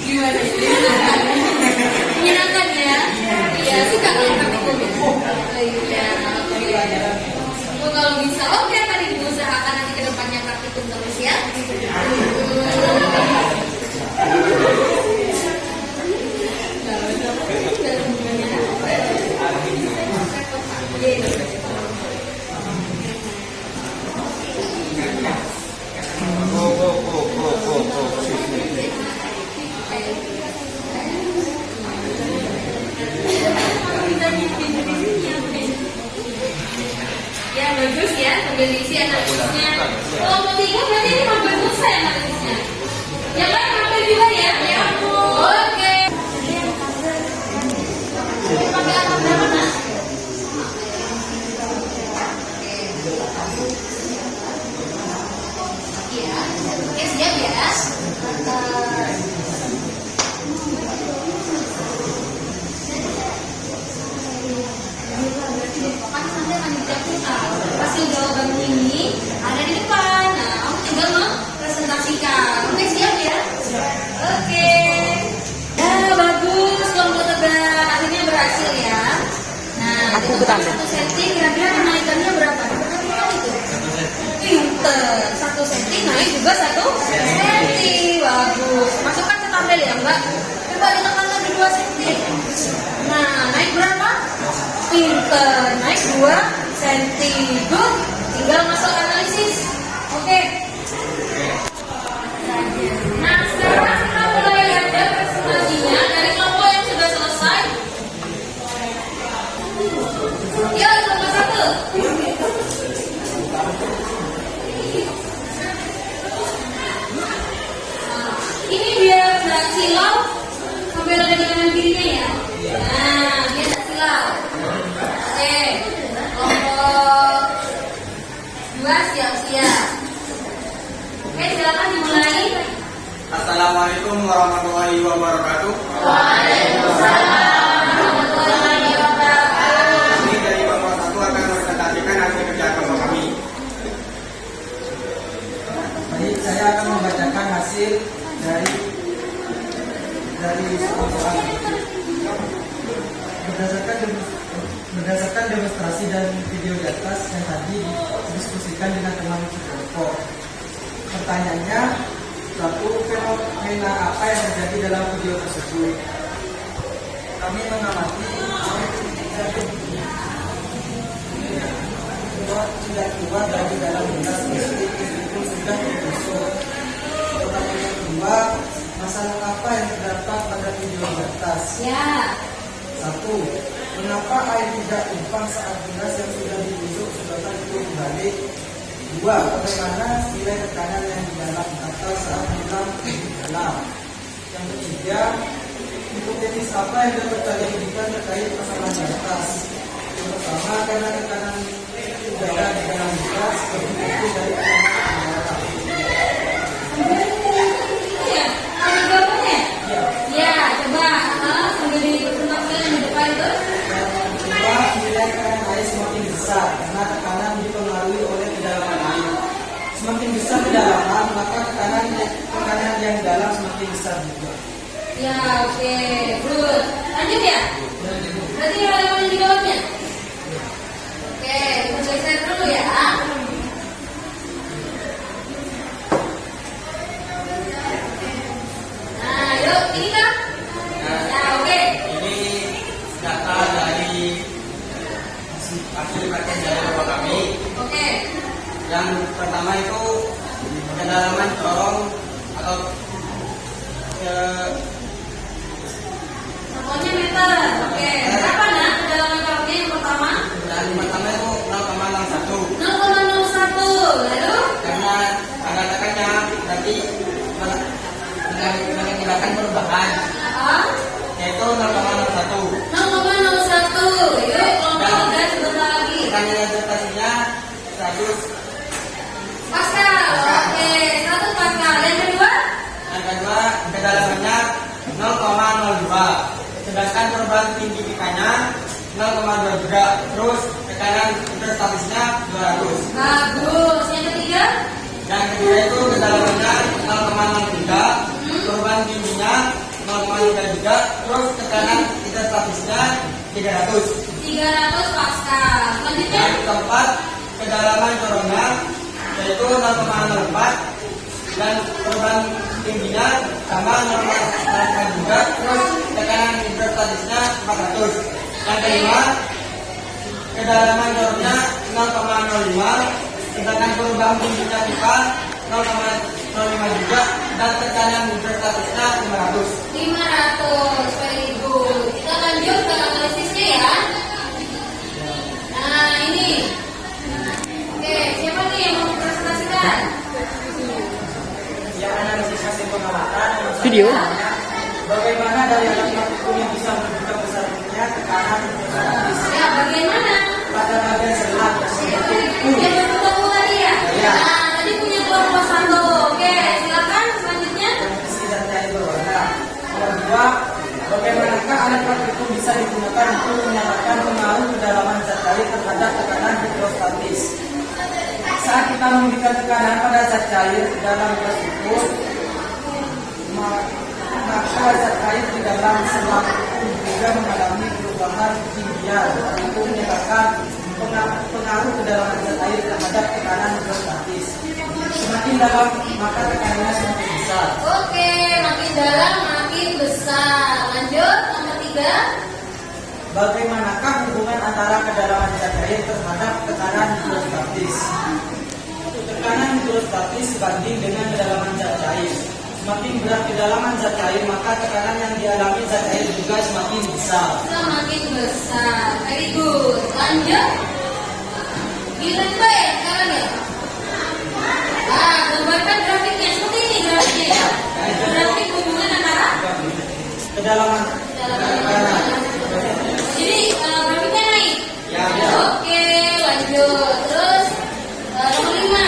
Gimana ini? Menyenangkan ya? Iya, suka kalau praktikum ya? Iya, oke. Oh, kalau bisa, oke, tadi diusahakan nanti ke depannya praktikum terus ya. Ya bagus ya, sambil diisi analisisnya. Kalau mau 3 berarti ini hampir selesai analisisnya. Yang lain hampir juga ya? Ya ampun. Oke. Pakai apa berapa nak? Ya, oke siap ya. Hasil jawaban ini ada di depan. Nah, kamu tinggal mempresentasikan. Oke, siap ya? Oke. Ya, bagus. Kelompok tegak akhirnya berhasil ya. Nah, itu 1 cm kira-kira kenaikannya berapa? Berapa itu? Pinter. 1 cm naik juga 1 cm. Bagus. Masukkan ke tabel ya, Mbak. Coba ditekan lagi 2 cm. Nah, naik berapa? Pinter. Naik 2 cm. Good. Tinggal masuk analisis. Oke. Nah, sekarang kita mulai aja presentasinya dari kelompok yang sudah selesai. Ya, kelompok 1. Ini dia gerak silau sambil ada di kanan kirinya ya. Nah, dia gerak silau. Oke, kelompok 2 siap-siap. Oke, silakan dimulai. Assalamualaikum warahmatullahi wabarakatuh. Waalaikumsalam warahmatullahi wabarakatuh. Ini dari kelompok 1 akan mempresentasikan hasil kerja kelompok kami. Baik, saya akan membacakan hasil dari kelompok kami. Berdasarkan demonstrasi dan video di atas yang tadi didiskusikan dengan teman kelompok. Pertanyaannya, satu, fenomena apa yang terjadi dalam video tersebut? Kami mengamati sudah keluar dari dalam gelas plastik meskipun sudah digosok. Pertanyaan kedua, masalah apa yang terdapat pada video di atas? Ya. Satu, mengapa air tidak tumpah saat gelas yang sudah digosok sedotan itu kembali? Dua, bagaimana nilai tekanan yang di dalam atau saat hilang di dalam? Yang ketiga, hipotesis apa yang dapat kalian berikan terkait masalah di atas? Yang pertama, karena tekanan udara di dalam gelas lebih kecil dari tekanan udara. Ya, ada jawabannya? Ya, coba sambil dipresentasikan yang di depan itu. Yang kedua, nilai tekanan air semakin besar karena tekanan dipengaruhi oleh kedalaman air. Semakin besar kedalaman, maka tekanan yang dalam semakin besar juga. Ya, oke, good. Lanjut ya? Berarti ada yang dijawabnya? Oke, kita geser dulu ya. Nah, yuk, ini kan? Ya, oke. Ini data dari hasil praktek dari kelompok kami. Oke. Yang pertama itu kedalaman corong atau Contohnya meter. Oke, berapa nak kedalaman corongnya yang pertama? dan pertama itu 0,01. 0,01. Lalu? Karena ada tekannya berarti mengakibatkan perubahan Apa? yaitu 0,01. 0,01. Yuk, kelompok dan sebentar lagi. Tekanan gravitasinya 100. Pascal. Oke, 100 Pascal. Yang kedua? Yang kedua kedalamannya 0,02. Sedangkan perubahan signifikannya 0,2 juga. Terus tekanan interstatisnya 200. Bagus. Yang ketiga? Yang ketiga itu kedalamannya 0,03. Perubahan tingginya 0,3 juga, terus tekanan hidrostatisnya 300. 300 Pascal. Selanjutnya Yang keempat, kedalaman corongnya yaitu 0,04 dan perubahan tingginya sama 0,04 juga, terus tekanan hidrostatisnya 400. Yang kelima, kedalaman corongnya 0,05 sedangkan perubahan tingginya pipa 0,05 juga dan tekanan hidrostatisnya 500. 500. Very good. Kita lanjut ke analisisnya ya. Nah, ini. Oke, siapa nih yang mau presentasikan? Yang analisis hasil pengamatan Video. bagaimana dari alat makhluk yang bisa menentukan besarnya tekanan hidrostatis Ya, bagaimana? pada bagian selat Yang bertemu tadi ya? Ya. Nah, tadi punya kelompok 1. Oke, silakan selanjutnya. besi dan cair berwarna. Yang kedua, bagaimanakah alat makhluk itu bisa digunakan untuk menyamakan pengaruh kedalaman zat cair terhadap tekanan hidrostatis. Saat kita memberikan tekanan pada zat cair di dalam gelas itu, maka zat cair di dalam selang itu juga mengalami perubahan ketinggian untuk menyebabkan pengaruh kedalaman zat cair terhadap tekanan hidrostatis. Semakin dalam maka tekanannya semakin besar. Oke, makin dalam makin besar. Lanjut, nomor 3. Bagaimanakah hubungan antara kedalaman zat cair terhadap tekanan hidrostatis? Tekanan hidrostatis sebanding dengan kedalaman zat cair. Semakin berat kedalaman zat cair, maka tekanan yang dialami zat cair juga semakin besar. Semakin besar. Very good. Lanjut. Giliran B sekarang ya. Nah, gambarkan grafiknya seperti ini grafiknya ya. Grafik hubungan antara Kedalaman kedalaman. Jadi grafiknya naik. Ya. Oke, lanjut. Terus nomor 5.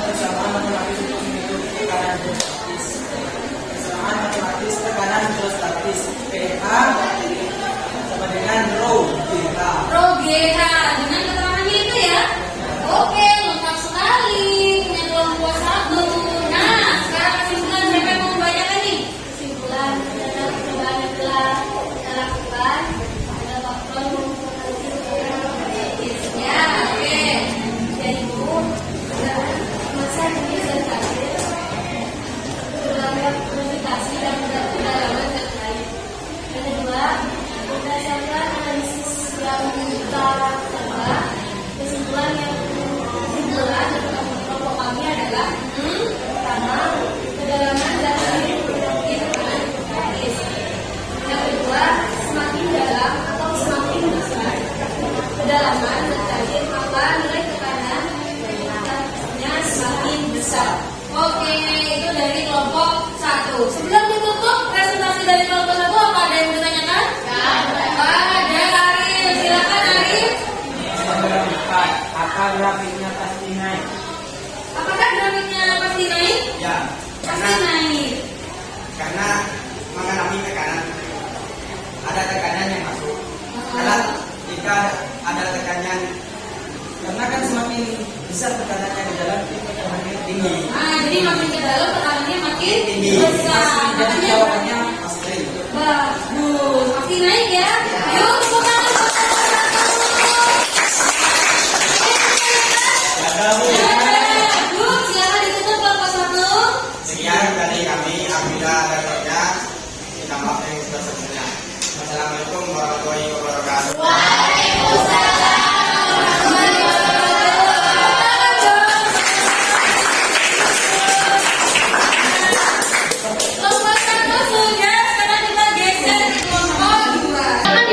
persamaan matematis untuk menghitung tekanan hidrostatis. Persamaan matematis tekanan hidrostatis PH sama dengan rho GH. Rho GH dengan keterangannya itu ya. Oke, lengkap sekali. Punya kelompok 1. Nah, sekarang kesimpulan siapa yang mau membacakan nih? Kesimpulan dari perubahan yang telah kita lakukan pada faktor Ya, oke. yaitu masa jenis zat cair, terdapat gravitasi dan kedalaman zat cair. Yang kedua, berdasarkan analisis yang kita lakukan, kesimpulan dari kelompok kami adalah pertama, kedalaman zat cair memiliki tekanan hidrostatis. Yang kedua, semakin dalam atau semakin besar kedalaman zat cair, maka nilai tekanan hidrostatisnya semakin besar. Oke, itu dari kelompok 1. Sebelum ditutup presentasi dari kelompok 1, apa ada yang ditanyakan? Ada. Arif, silakan Arif. Apa grafiknya pasti naik? Apakah grafiknya pasti naik? Ya, Pasti naik. karena mengalami tekanan. Ada tekanan yang masuk. Karena jika ada tekanan Karena kan semakin besar tekanannya di dalam itu semakin tinggi. Nah, jadi makin ke dalam tekanannya makin Tinggi. besar. Jadi Makanya jawabannya pasti. bagus. Pasti naik ya. Yuk, tepuk tangan. Yuk, silakan ditutup kelompok 1. sekian dari kami. Apabila ada kerja, kita maaf yang sebesar-besarnya. Wassalamualaikum warahmatullahi wabarakatuh. Kelompok 1 sudah, sekarang kita geser ke kelompok 2. Akan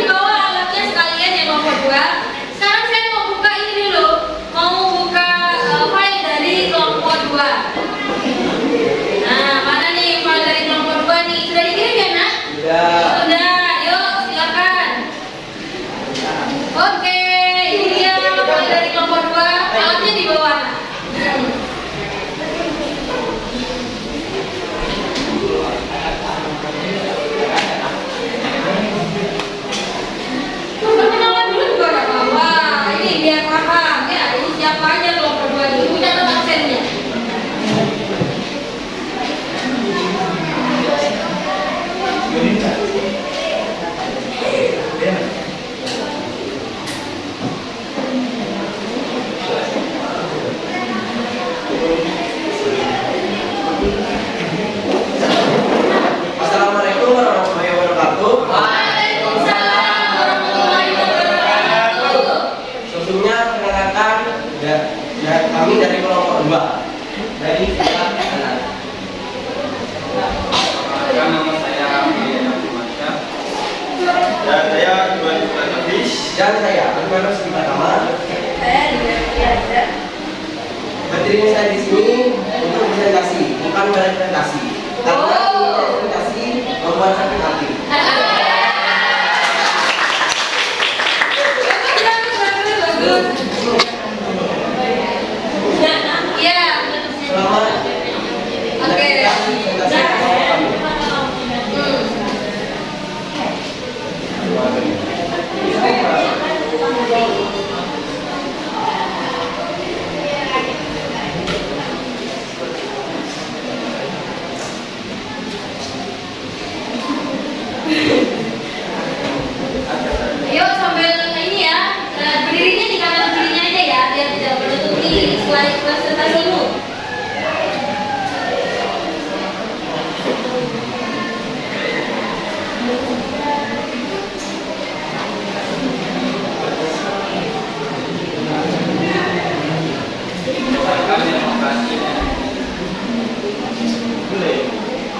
Dan saya, Anwar Pertama, Saya juga biasa. berdirinya saya di sini untuk presentasi, bukan presentasi. Karena ini presentasi membuat sakit hati. Ya. Selamat Oke. menyaksikan presentasi pertama kami. Ayo sambil ini ya, berdirinya di kanan kirinya aja ya, biar tidak menutupi slide presentasimu.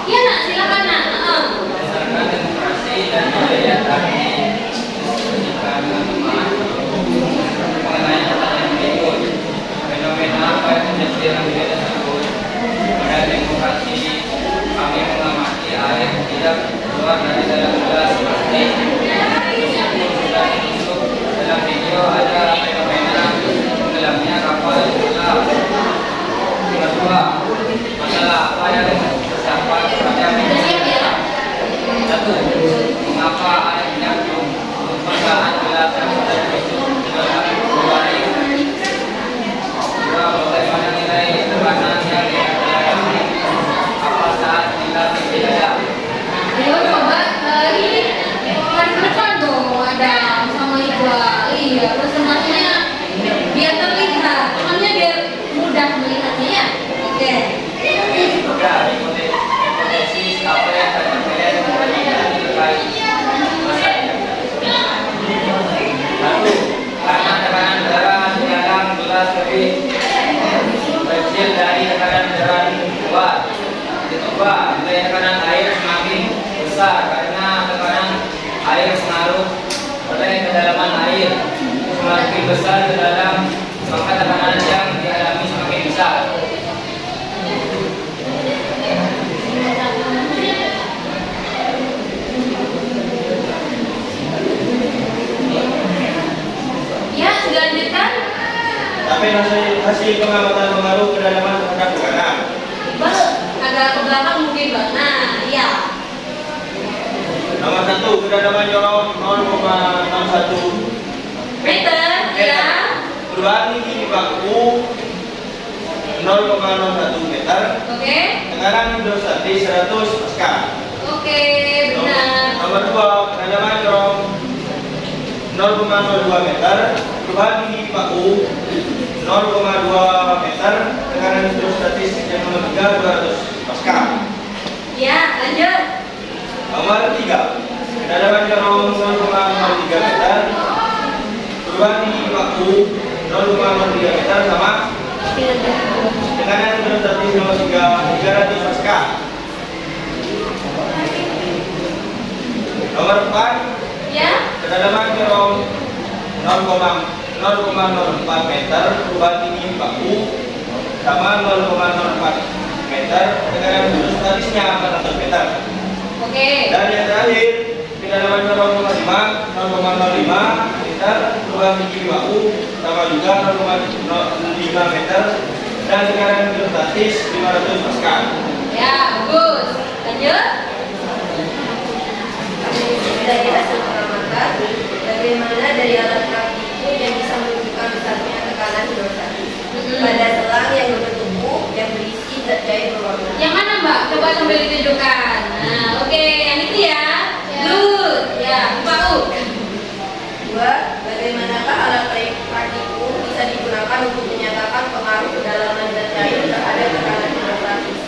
Iya nak, silakan nak. Berdasarkan demokrasi dan budaya kami diskusikan mengenai pertanyaan berikut. Fenomena apa yang menjadi dalam budaya tersebut? Pada demokrasi kami mengamati air tidak keluar dari dalam gelas plastik. Meskipun sudah ditusuk dalam video ada fenomena tenggelamnya kapal selam. Kedua, masalah apa yang terdapat pada media. Satu, mengapa air nyambung permukaan gelas yang sudah ditusuk dalam dua air? Dua, bagaimana nilai tekanan yang dialami apa saat gelas tidak? Ayo coba ini kan depan dong ada sama Iqbal. Iya, presentasinya biar terlihat, makanya biar mudah melihatnya ya. Oke. Ya, hipotesis apa yang terjadi terkait masalah ini. Satu, karena tekanan udara di dalam gelas lebih kecil dari tekanan udara di luar. Kedua, nilai tekanan air semakin besar karena tekanan air pengaruh oleh kedalaman air. Semakin besar ke dalam, maka tekanan yang dialami semakin besar. Ya, dilanjutkan. Tapi hasil pengamatan pengaruh kedalaman terhadap tekanan. Iqbal agak ke belakang mungkin bang. Nah, iya. Nomor 1, kedalaman jorong 0,61 Meter, ya. Perubahan tinggi di baku 0,01 meter. Oke. Tekanan hidrostatis 100 pascal. Oke, benar. Nomor 2, kedalaman jorong 0,02 meter. Perubahan tinggi di baku 0,2 meter. Tekanan hidrostatis yang nomor 3 200 pascal. Ya, lanjut. Nomor 3, kedalaman jorong 0,03 meter. Perubahan tinggi di baku 0,03 meter sama tekanan hidrostatis nomor 3 300 pascal. Nomor 4, Ya. kedalaman jorong 0,04 meter. Perubahan tinggi di baku sama 0,04 meter. Tekanan hidrostatisnya 400 meter. Oke. Dan yang terakhir, kedalaman jorong 0,05 meter. Perubahan tinggi di baku sama juga 0,05 meter. Dan tekanan hidrostatis 500 pascal. Ya, bagus. Lanjut. Dari hasil pengamatan, bagaimana dari alat praktik yang bisa menunjukkan besarnya tekanan hidrostatis pada selang yang berbentuk yang berisi zat cair berwarna. Yang mana Mbak? Coba sambil ditunjukkan. Nah, oke, yang itu ya. Good. Ya, Pak U. 2. Bagaimanakah alat praktikum bisa digunakan untuk menyatakan pengaruh kedalaman zat cair terhadap tekanan hidrostatis?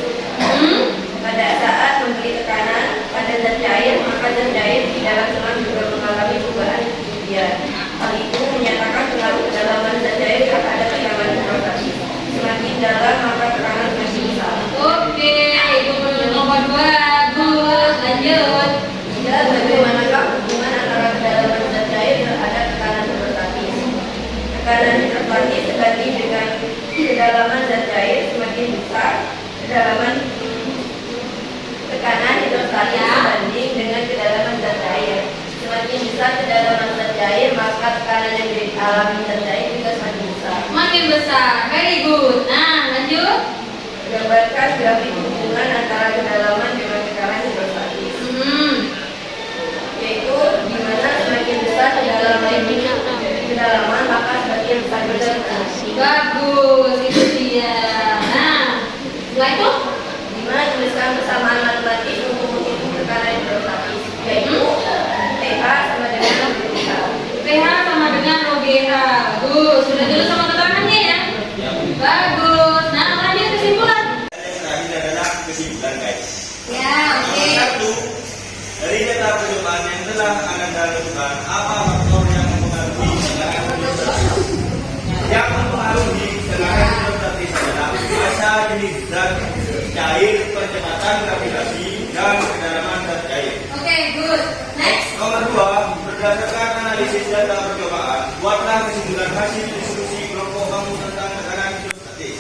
Pada saat memberi tekanan pada zat cair, maka zat cair di dalam selang juga mengalami perubahan ketinggian. Hal itu menyatakan pengaruh kedalaman zat cair terhadap tekanan hidrostatis. Semakin dalam, maka tekanan semakin besar. Oke, itu nomor 2. Good. Lanjut. 3. Bagaimanakah hubungan antara kedalaman zat cair terhadap tekanan kedalaman tekanan hidrostatis sebanding dengan kedalaman zat cair. Semakin besar kedalaman zat cair, maka tekanan yang dialami zat cair juga semakin besar. Makin besar. Very good. Nah, lanjut. Gambarkan grafik hubungan antara kedalaman dengan tekanan hidrostatis. Yaitu di mana semakin besar kedalaman maka semakin besar kedalaman. Bagus, itu dia. Nah, setelah itu Di mana tuliskan persamaan matematis untuk menghitung tekanan hidrostatis, yaitu pH sama dengan pH. pH sama dengan OGH. Bagus, sudah jelas sama keterangannya ya? Bagus. Nah, lanjut kesimpulan. Yang terakhir adalah kesimpulan guys. Ya, oke. Nomor satu, dari data percobaan yang telah Anda lakukan, apa faktor yang mempengaruhi tekanan hidrostatis? Yang mempengaruhi tekanan hidrostatis adalah massa jenis zat cair, percepatan gravitasi, dan kedalaman zat cair. Oke, good. Next. Nomor dua, berdasarkan analisis data percobaan, buatlah kesimpulan hasil diskusi kelompok kamu tentang tekanan hidrostatis.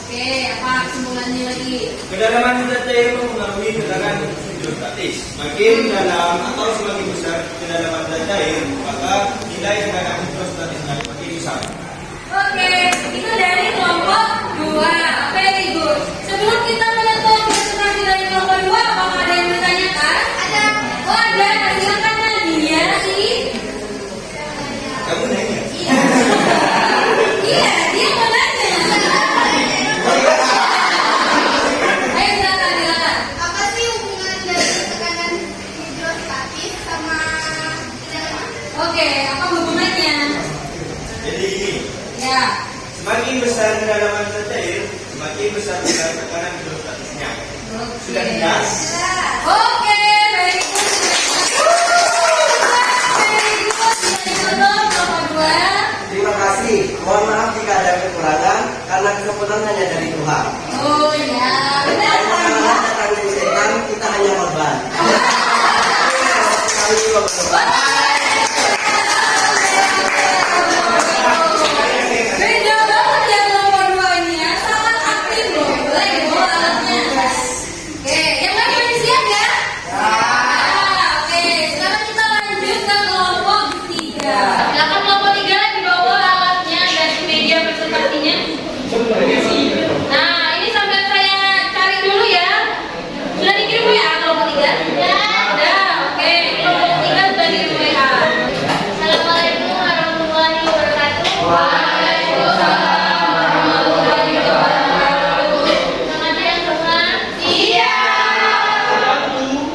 Oke, apa kesimpulannya lagi? Kedalaman zat cair mempengaruhi tekanan hidrostatis. Makin dalam atau semakin besar kedalaman zat cair, maka nilai tekanan hidrostatisnya makin besar. Oke, itu dari kelompok 2. Very good. Sebelum kita menentukan presentasi dari kelompok 2, apakah ada yang bertanyakan? Ada. Oh, ada. Silakan Nadia. Kamu nanya? Iya, dia mau nanya. Ayo silakan. Apa sih hubungan dari tekanan hidrostatis sama kedalaman? Oke, apa hubungannya? Jadi ini, Ya. semakin besar kedalaman zat cair, semakin besar tekanan hidrostatisnya. Sudah jelas. Oke, very good. Very good. Betul, kelompok 2. Terima kasih. Mohon maaf jika ada kekurangan karena kesempurnaan hanya dari Tuhan. Oh ya, benar. Kesalahan datang dari setan, kita hanya korban. Kami juga berdoa. Beda banget ya kelompok 2 ini ya, sangat aktif loh. Boleh bawa alatnya. Oke, yang lain udah siap ya? Oke, sekarang kita lanjut ke kelompok 3. Silakan kelompok 3 dibawa alatnya dan media presentasinya. Nah, ini sambil saya cari dulu ya. Sudah dikirim ya kelompok 3? Sudah. Oke, kelompok 3 sudah dikirim WA. Assalamualaikum warahmatullahi wabarakatuh. Selamat siang semua. Iya.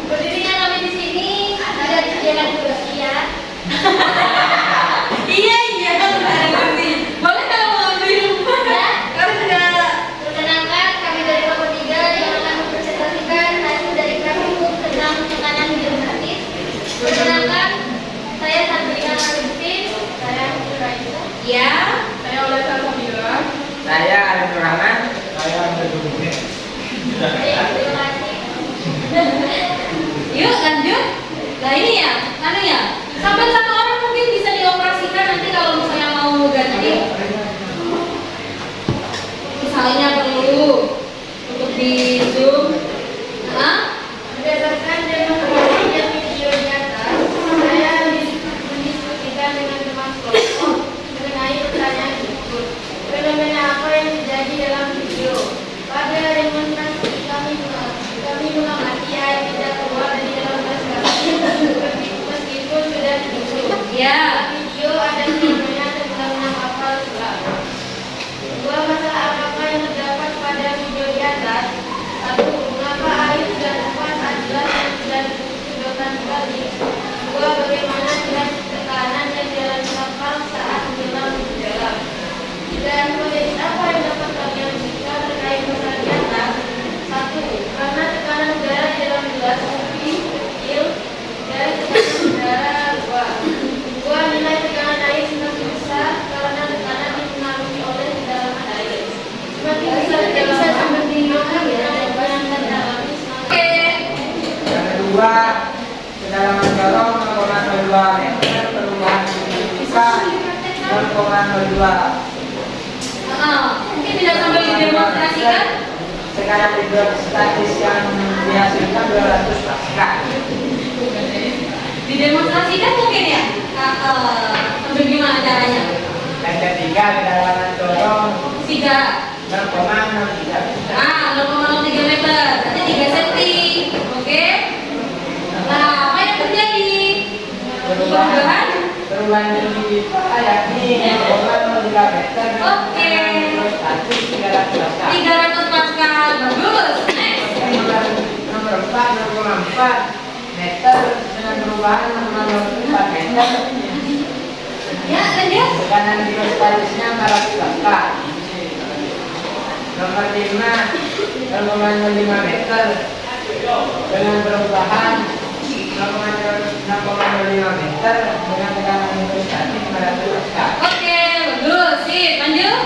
Berdirinya kami di sini ada di jalan Indonesia. Iya, kan udah ada ngerti. Boleh kalau mau ambil. Kami sudah. Perkenalkan, kami dari kelompok 3 yang akan mempresentasikan hasil dari grafik tentang tekanan hidrostatis. Perkenalkan, saya Sabrina Malutin, saya Raisa. Ya. Saya oleh Salsabila. Saya Arif Rahman. Baik, terima kasih. Yuk lanjut. Nah ini ya, anu ya. Sampai 1 orang mungkin bisa dioperasikan nanti kalau misalnya mau ganti. Misalnya perlu untuk di zoom. Nah, Berdasarkan demonstrasi video di atas, saya mendiskusikan dengan teman kelompok mengenai pertanyaan berikut. Fenomena apa yang terjadi dalam video? Pada demonstrasi kami mengamati air tidak keluar dari dalam gelas kami meskipun sudah ditutup. ya. Video ada fenomena tenggelamnya kapal selam. Dua masalah apakah yang terdapat pada video di atas? Satu, mengapa air sudah lepas adalah yang sudah ditutup kembali? Dua, bagaimana jelas tekanan yang dialami kapal saat menyelam di dalam? Dan kondisi apa yang dapat kalian berikan terkait masalah di atas? Satu, karena tekanan udara di dalam gelas kopi kecil dari tekanan udara luar. Dua, nilai tekanan air semakin besar karena tekanan dipengaruhi oleh kedalaman air. Semakin besar kedalaman Oke. Yang kedua, kedalaman gorong 0,02 meter, perubahan suhu bisa 0,02. Mungkin tidak sambil didemonstrasikan. tekanan hidrostatis yang dihasilkan 200 pascal. Didemonstrasikan mungkin ya? Bagaimana caranya? Yang ketiga, kedalaman dorong 0,03 meter, berarti 3 cm. Oke. Nah, apa yang terjadi? Perubahan? perubahan dari pipa yakni 0,03 meter. Oke. Hidrostatis 300 pascal. 300 pascal, bagus. Next. Nomor 4, 0,4 meter dengan perubahan 0,04 meter. Ya, lanjut. Tekanan hidrostatisnya 400 pascal. Nomor 5, 0,05 meter dengan perubahan 0,05 meter dengan tekanan hidrostatis 500 pascal. Oke, bagus. Sip, lanjut.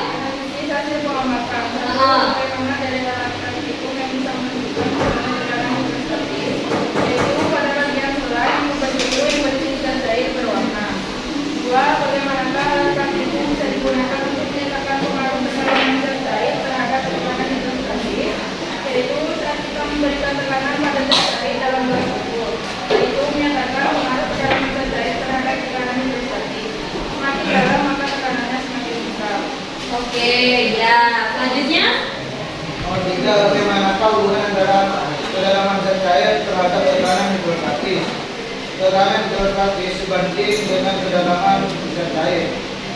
Hasil pengamatan bagaimana dari dalam praktikum yang bisa menunjukkan tekanan hidrostatis, yaitu pada bagian selah yang membentuk yang bersih dan cair berwarna. 2. Bagaimanakah alat praktikum bisa digunakan untuk menyatakan pengaruh tekanan dan cair terhadap tekanan hidrostatis, yaitu saat kita memberikan tekanan pada zat cair dalam gelas ukur, yaitu menyatakan pengaruh tekanan zat cair terhadap tekanan hidrostatis. Semakin dalam maka tekanannya semakin besar. Oke, ya. Selanjutnya. Nomor 3, bagaimanakah hubungan kedalaman zat cair terhadap tekanan hidrostatis? Tekanan hidrostatis sebanding dengan kedalaman zat cair.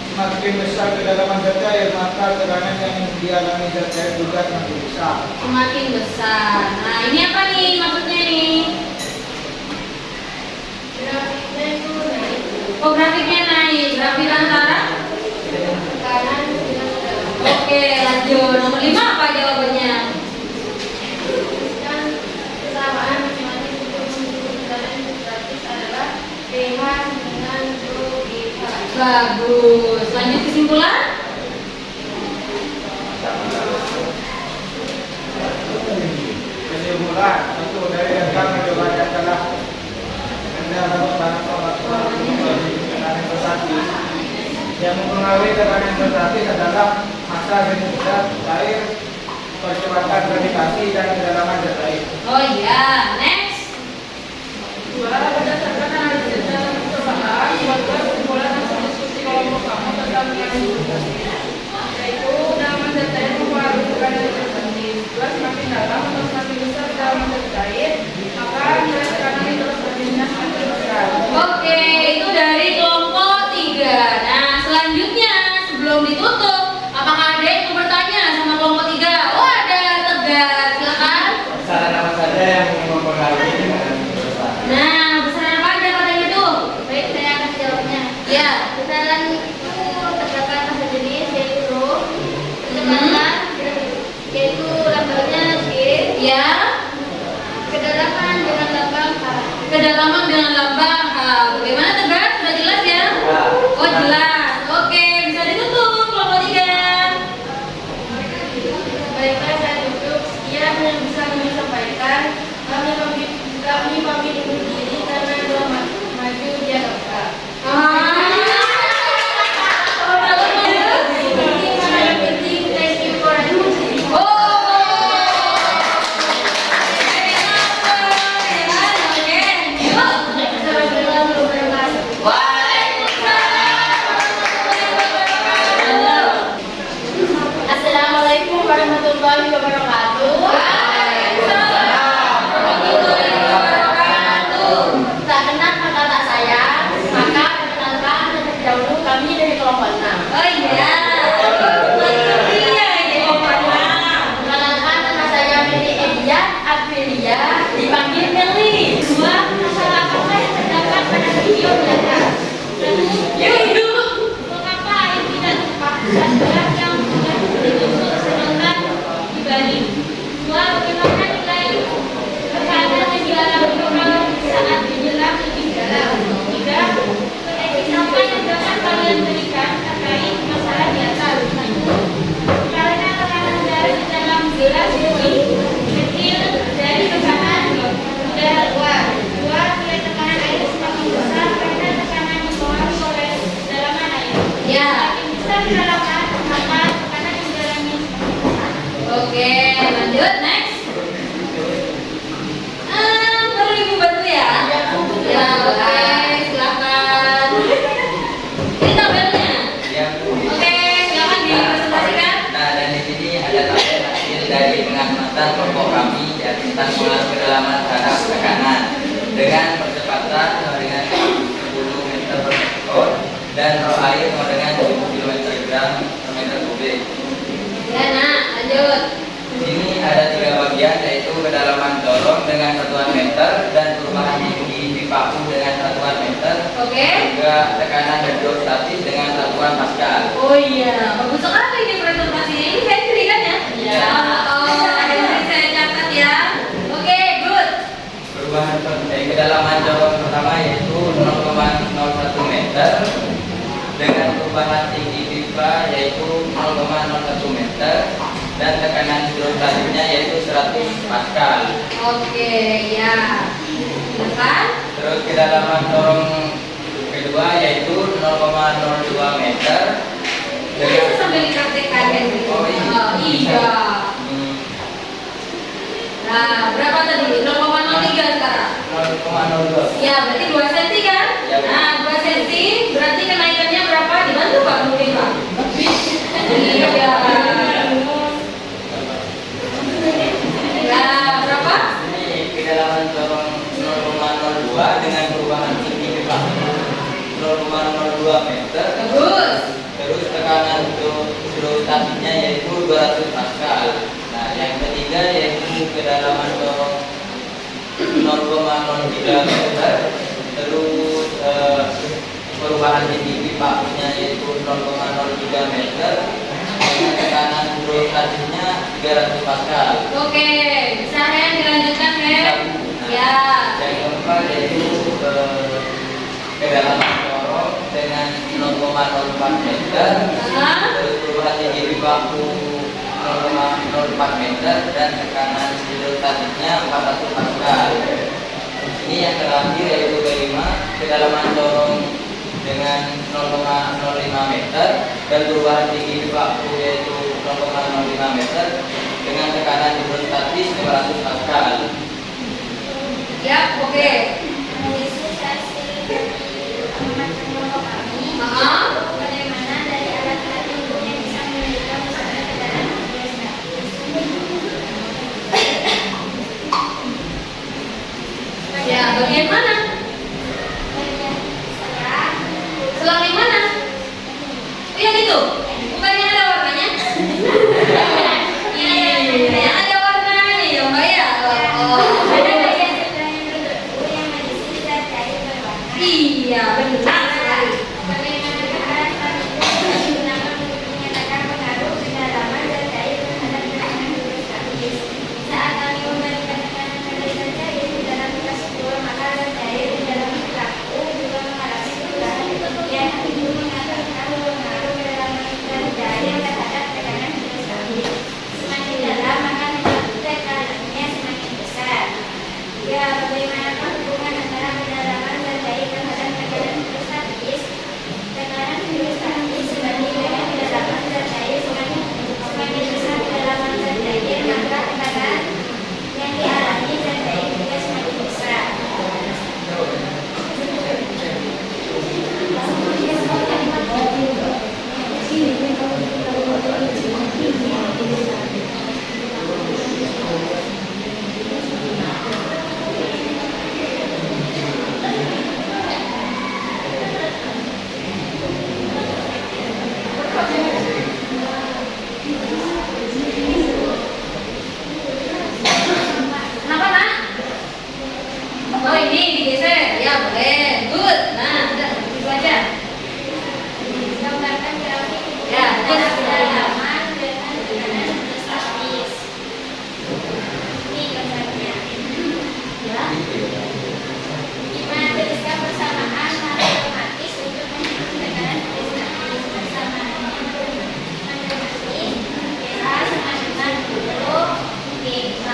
Semakin besar kedalaman zat cair, maka tekanan yang dialami zat cair juga semakin besar. Semakin besar. Nah, ini apa nih maksudnya nih? Grafiknya itu naik. Oh, grafiknya naik. Grafik antara? Tekanan dengan kedalaman. Oke, lanjut. Nomor 5 apa jawabannya? Dan kesamaan matematik untuk mengukur tekanan hidrostatis adalah pH dengan rho pH. Bagus. Lanjut kesimpulan? Kesimpulan, itu dari yang kami coba adalah kendaraan barang tekanan hidrostatis. Yang mempengaruhi tekanan hidrostatis adalah massa jenis zat cair, percepatan gravitasi dan kedalaman zat cair. Oh iya. Next. 2. Berdasarkan analisis dalam percobaan, buatlah kesimpulan hasil diskusi kelompok kamu tentang tekanan hidrostatis, yaitu kedalaman zat cair mempengaruhi tekanan hidrostatis. 2. Semakin dalam atau semakin besar kedalaman zat cair, maka nilai tekanan hidrostatisnya semakin besar. Oke, itu dari kelompok 3. Nah, selanjutnya sebelum ditutup, apakah ada yang mau bertanya sama kelompok 3? Oh, ada. Tegas. Silakan. Besaran apa saja yang mempengaruhi tekanan hidrostatis? Nah, besaran apa aja katanya tuh? Baik, saya akan jawabnya. Ya. Besaran itu terdapat pada jenis yaitu rho, kecepatan yaitu labelnya G, Ya. kedalaman dengan lambang H. Kedalaman dengan lambang H. Bagaimana Tegas? Sudah jelas ya? Oh, jelas. Oke, bisa ditutup kelompok 3. Baiklah, saya tutup. Sekian yang bisa kami sampaikan. Kami pamit undur diri karena belum maju di Jakarta. Thank you for listening. Oh. tekanan dengan percepatan dengan 10 meter per sekund dan arus air dengan 10 km per meter kubik. Ya, nak, lanjut. Di sini ada 3 bagian, yaitu kedalaman dorong dengan satuan meter dan perubahan tinggi pipa U dengan satuan meter. Oke. Juga tekanan hidrostatis dengan satuan Pascal. Oh iya, bagus sekali ini presentasinya. Ini Henry kan ya? Iya. Oh, Henry saya catat ya. Oke, good. Perubahan kedalaman dorong pertama yaitu 0,01 meter dengan perubahan tinggi pipa yaitu 0,01 meter dan tekanan hidrostatisnya yaitu 100 Pascal. Oke, ya. Silakan. Terus kedalaman dorong kedua yaitu 0,02 meter Ini bisa sambil dipraktekkan Henry. Oh, iya. Oh, iya. Nah, berapa tadi? 0,03 sekarang. 0,02. Ya, berarti 2 cm kan? Ya. Nah, 2 cm berarti kenaikannya berapa? Dibantu Pak mungkin Pak? Iya. Nah, berapa? Ini kedalaman dorong 0,02 dengan perubahan tinggi pipa 0,02 meter. Bagus. Terus tekanan hidrostatisnya yaitu 200 Pascal. Nah, yang ketiga yaitu kedalaman dorong 0,03 meter. Terus perubahan tinggi pipa nya yaitu 0,03 meter. Dengan tekanan hidrostatisnya 300 Pascal. Oke, bisa Hen dilanjutkan Hen? Ya. Yang keempat yaitu kedalaman dorong dengan 0,04 meter. Terus perubahan tinggi pipa 0,04 meter dan tekanan hidrostatisnya 400 Pascal. Ini yang terakhir yaitu kelima, kedalaman dorong dengan 0,05 meter dan perubahan tinggi pipa yaitu 0,05 meter dengan tekanan hidrostatis 500 Pascal. Ya, oke. Analisis hasil dari pengamatan kelompok kami. Bagaimana dari alat-alat ukur yang bisa menunjukkan misalnya kendaraan hidrostatis. Ya, bagian mana? Selang yang mana? Oh, yang itu? Bukan yang ada warnanya? Iya, yang ada warnanya ya Mbak ya? Oh. Ada bagian setelah yang berdebu yang mengisi zat cair berwarna. Iya, benar sekali. Bagaimanakah alat-alat ukur yang digunakan untuk menyatakan pengaruh kedalaman zat cair terhadap tekanan hidrostatis? Saat kami membandingkan tekanan pada zat cair di dalam gelas ukur, maka zat cair di dalam gelas ukur juga mengalami perubahan. Yang itu mengatakan pengaruh kedalaman zat cair terhadap tekanan hidrostatis. Semakin dalam maka tekanannya semakin besar. Ya, bagaimanakah hubungan antara kedalaman zat cair terhadap tekanan hidrostatis? Tekanan hidrostatis sebanding dengan kedalaman zat cair semakin besar kedalaman zat cair, maka tekanan yang dialami zat cair juga semakin besar. Kenapa nak? Oh ini digeser, ya boleh, good. Nah, udah itu aja. Gambarkan grafik Ya, antara terus kedalaman dengan tekanan hidrostatis. Ini gambarnya. ya. Di mana tuliskan persamaan maka otomatis untuk menghitung tekanan hidrostatis. Persamaannya matematis PH sama dengan 10 GK.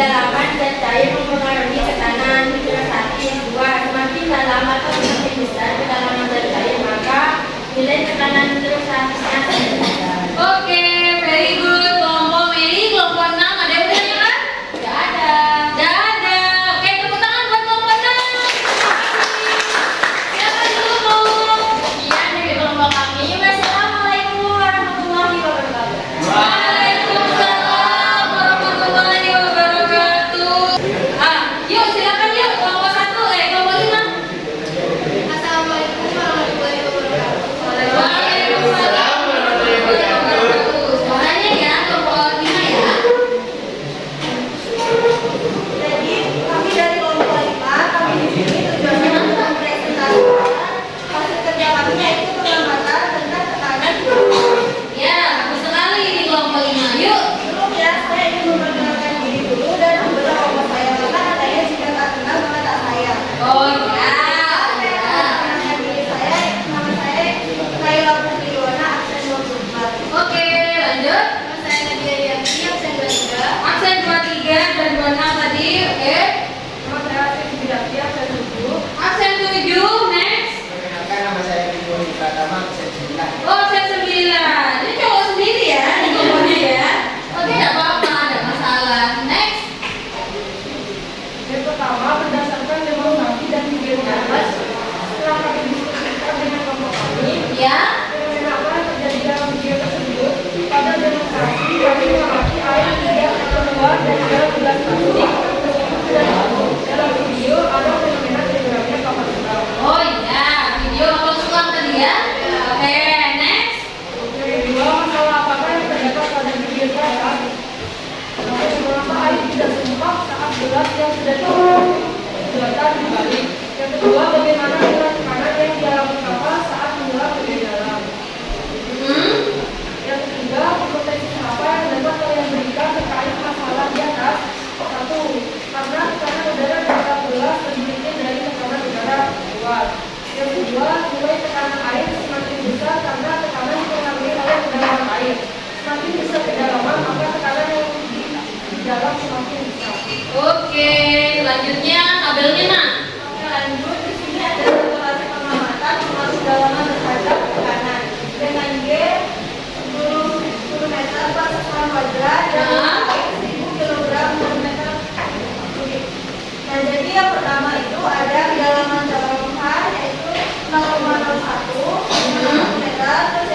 kedalaman zat cair mempengaruhi tekanan hidrostatis. 2. Semakin dalam atau semakin besar kedalaman zat cair, maka nilai tekanan hidrostatisnya semakin besar. Oke, very good. Kelompok Mary, kelompok 6 ada yang bertanyakan? Tidak ada. Tidak ada. Oke, tepuk tangan buat kelompok 6. Siapa dulu mau? Sekian dari kelompok kami. Wassalamualaikum warahmatullahi wabarakatuh. Waalaikumsalam warahmatullahi wabarakatuh. Yuk silakan yuk kelompok 1, kelompok 5. Assalamualaikum warahmatullahi wabarakatuh. Waalaikumsalam warahmatullahi wabarakatuh. Suaranya ya kelompok 5 ya. Jadi kami dari kelompok 5, kami di sini tujuannya untuk mempresentasikan hasil kerja kami yaitu pengamatan tentang tekanan. Ya, bagus sekali di kelompok 5. Yuk. Sebelumnya saya ingin memperkenalkan diri dulu dan memberitahu kelompok saya karena katanya jika tak kenal maka tak sayang. Oh ya. Saya memperkenalkan diri saya, nama saya Naila Putri Wana, absen 24. Oke, lanjut. Nama saya Nadia Yanti, absen 23. Absen 23 dan 26 tadi. Oke. Nama saya Asri Bidakti, absen 7. Absen 7, next. Perkenalkan, nama saya Bimo Pratama, absen 9. Oh, absen 9. Ini cowok sendiri ya di kelompoknya ya. Oke, enggak apa-apa, ada masalah. Next. Yang pertama, berdasarkan demonstrasi dan video atas, setelah kami diskusikan dengan kelompok kami, Ya. fenomena apa yang terjadi dalam video tersebut. Pada demonstrasi, kami mengamati air tidak keluar dari dalam gelas plastik. Dalam video ada fenomena telegramnya kapal selam. Oh iya, video kapal selam tadi ya. Oke, next. Yang kedua, masalah apakah yang terdapat pada video atas? Mengapa air tidak tumpah saat gelas yang sudah dibuatkan dibalik? Yang kedua, bagaimana dengan tekanan yang dialami kapal saat menyelam lebih dalam? Yang ketiga, hipotesis apa yang dapat kalian berikan terkait masalah di atas? 1. Karena tekanan udara di dalam gelas lebih tinggi dari tekanan udara luar. Yang kedua, nilai tekanan air semakin besar karena tekanan dipengaruhi oleh kedalaman air. Semakin besar kedalaman, maka tekanan yang di dalam semakin besar. Oke, selanjutnya tabelnya nak. Oke, lanjut. Di sini ada satu hasil pengamatan termasuk kedalaman terhadap tekanan dengan G 10 meter per sekuan kuadrat dan air 1000 kilogram per meter kubik. Nah, jadi yang pertama itu ada kedalaman dalam H yaitu 0,01 meter, terus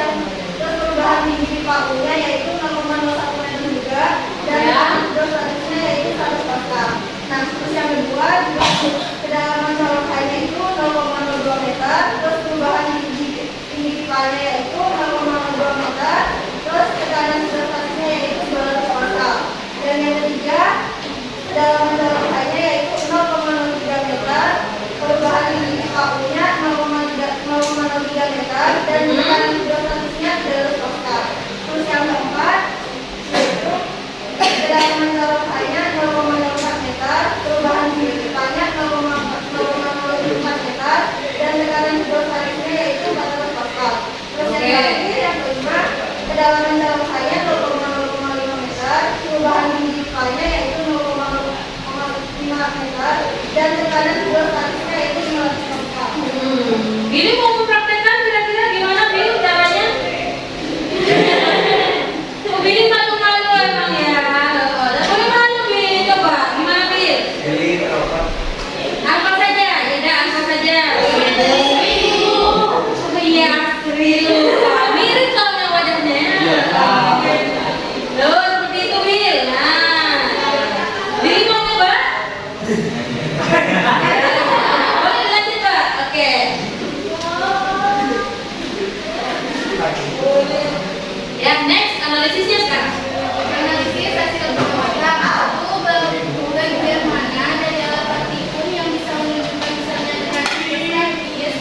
perubahan tinggi PAU-nya yaitu 0,01 meter juga, dan hidrostatisnya yaitu 100 pascal. Nah, terus yang kedua juga kedalaman saluran airnya itu 0,02 meter, terus perubahan tinggi pipanya yaitu 0,02 meter, terus tekanan hidrostatisnya yaitu 200 pascal. Dan yang ketiga kedalaman saluran airnya yaitu 0,03 meter, perubahan tinggi PAU-nya 0,03 meter, dan tekanan hidrostatisnya 200 pascal. Terus yang keempat yaitu kedalaman saluran airnya 0,04 meter, perubahan tinggi pipanya 0,04 meter, dan tekanan hidrostatisnya yaitu 400 pascal. Terus yang terakhir yang kelima, kedalaman saluran airnya 0,05 meter, perubahan tinggi pipanya yaitu 0,05 meter, dan tekanan hidrostatisnya yaitu 500 pascal. Ini mau mempraktekkan kira-kira gimana Bil caranya? Bil malu-malu emang ya. Boleh malu Bil, coba gimana Bil? Angkat saja, ya udah angkat saja. Iya, Bil. Mirip soalnya wajahnya. Loh, seperti itu Bil. Nah, Bil mau coba? Boleh lanjut Pak? Oke. Ya, next analisisnya sekarang. Analisis hasil pengamatan. 1. Bagian mana dari alat partikel yang bisa menunjukkan besarnya tekanan hidrostatis,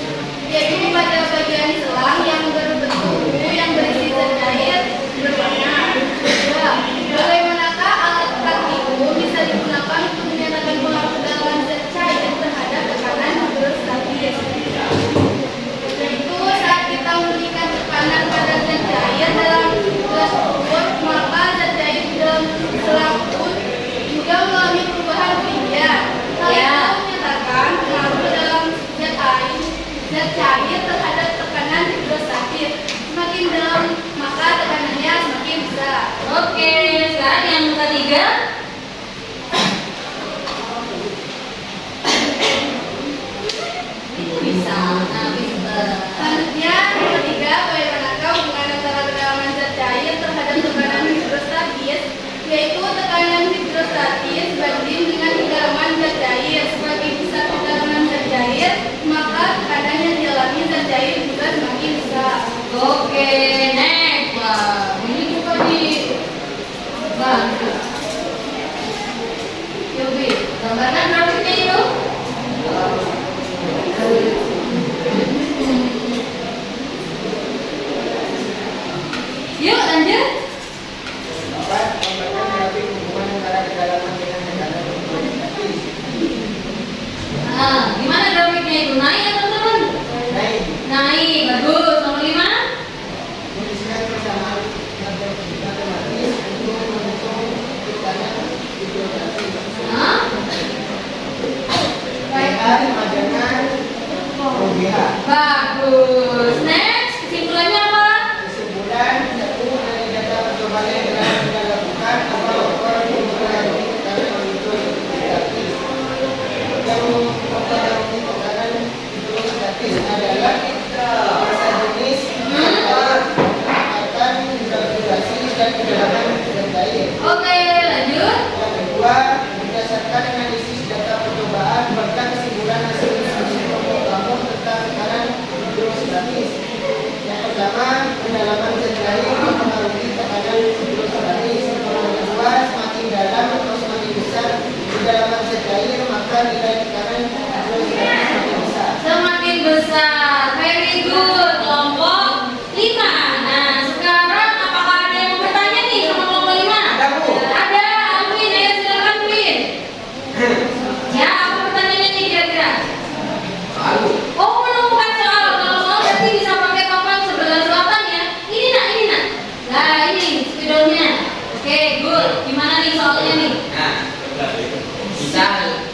yaitu pada bagian selang yang berbentuk U yang berisi zat cair berwarna. 2. Bagaimanakah alat partikel bisa digunakan untuk menyatakan pengaruh kedalaman zat cair terhadap tekanan hidrostatis? Yaitu saat kita memberikan tekanan pada zat cair dalam Oke, sekarang yang ketiga. Itu bisa. Nah, bisa. Selanjutnya, yang ketiga, bagaimanakah hubungan antara kedalaman zat cair terhadap tekanan hidrostatis, yaitu tekanan hidrostatis banding dengan kedalaman zat cair. Semakin besar kedalaman zat cair, maka tekanan yang dialami zat cair juga semakin besar. Oke, next. Wah, ini juga di bantu. Yobi, gambarkan grafiknya itu. Yuk lanjut. Dapat gambarkan grafik hubungan antara kedalaman dengan tekanan hidrostatis. Nah, gimana grafiknya itu? Naik atau turun? Naik. Naik, bagus. Nomor 5. Tuliskan persamaan matematis untuk menghitung tekanan hidrostatis. Hah? PH sama dengan OGH. Bagus. Next, kesimpulannya apa? Kesimpulan, satu dari data percobaan yang telah kita lakukan, apa ukur tekanan hidrostatis. Yang mempengaruhi tekanan hidrostatis adalah massa jenis, kecepatan, kalkulasi, dan kedalaman zat cair. Oke, lanjut. Yang kedua, berdasarkan analisis data percobaan, maka kesimpulan hasil diskusi kelompok kamu tentang tekanan hidrostatis. Yang pertama, pendalaman zat cair mempengaruhi tekanan hidrostatis. Yang kedua, semakin dalam atau semakin besar kedalaman zat cair, maka nilai tekanan hidrostatis semakin besar. Semakin besar. Very good. Kelompok 5. Nah, sekarang apakah ada yang mau bertanya nih sama kelompok 5? Ada, Bu. Ada. Alvin, ayo silakan Alvin. Ya, apa pertanyaannya nih kira-kira? Lalu, Oh, bukan soal. Kalau soal berarti bisa pakai papan sebelah selatan ya. Ini nak. Nah, ini spidolnya. Oke, good. Gimana nih soalnya nih? nah, misal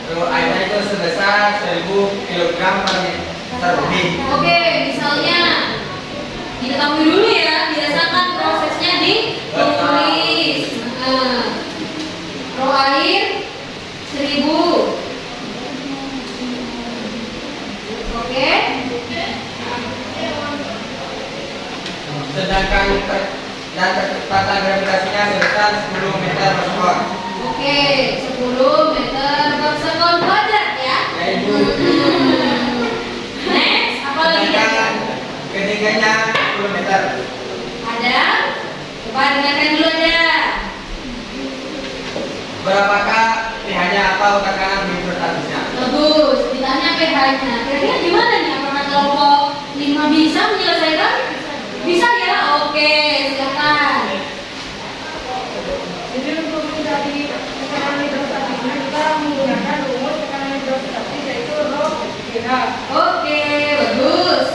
kalau airnya itu sebesar 1000 kg per meter kubik. Oke, misalnya diketahui dulu ya, biasakan prosesnya ditulis. Pro air 1000. Oke. Sedangkan dan kecepatan gravitasinya sebesar 10 meter per sekon. Oke, 10 meter per sekon kuadrat ya. Ya, Ibu. Next, apa lagi? Sedangkan ketinggiannya 10 meter. Ada? Coba dengarkan dulu aja. Berapakah pH-nya atau tekanan hidrostatisnya? Bagus, ditanya pH-nya. Kira-kira gimana nih? Apakah kelompok 5 bisa menyelesaikan? Bisa ya? Oke, silakan. Jadi untuk mencari tekanan hidrostatisnya kita menggunakan rumus tekanan hidrostatis yaitu rho GH. Oke, bagus.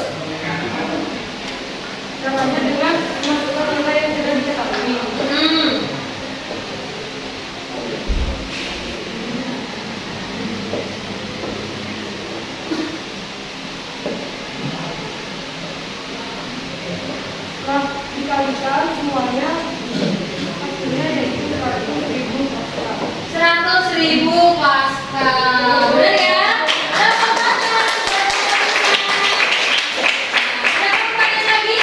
Caranya dengan memasukkan nilai yang sudah diketahui. Setelah dikalikan semuanya hasilnya yaitu 100.000 pascal. 100.000 pascal. Benar ya? Tepuk tangan. Ada pertanyaan lagi?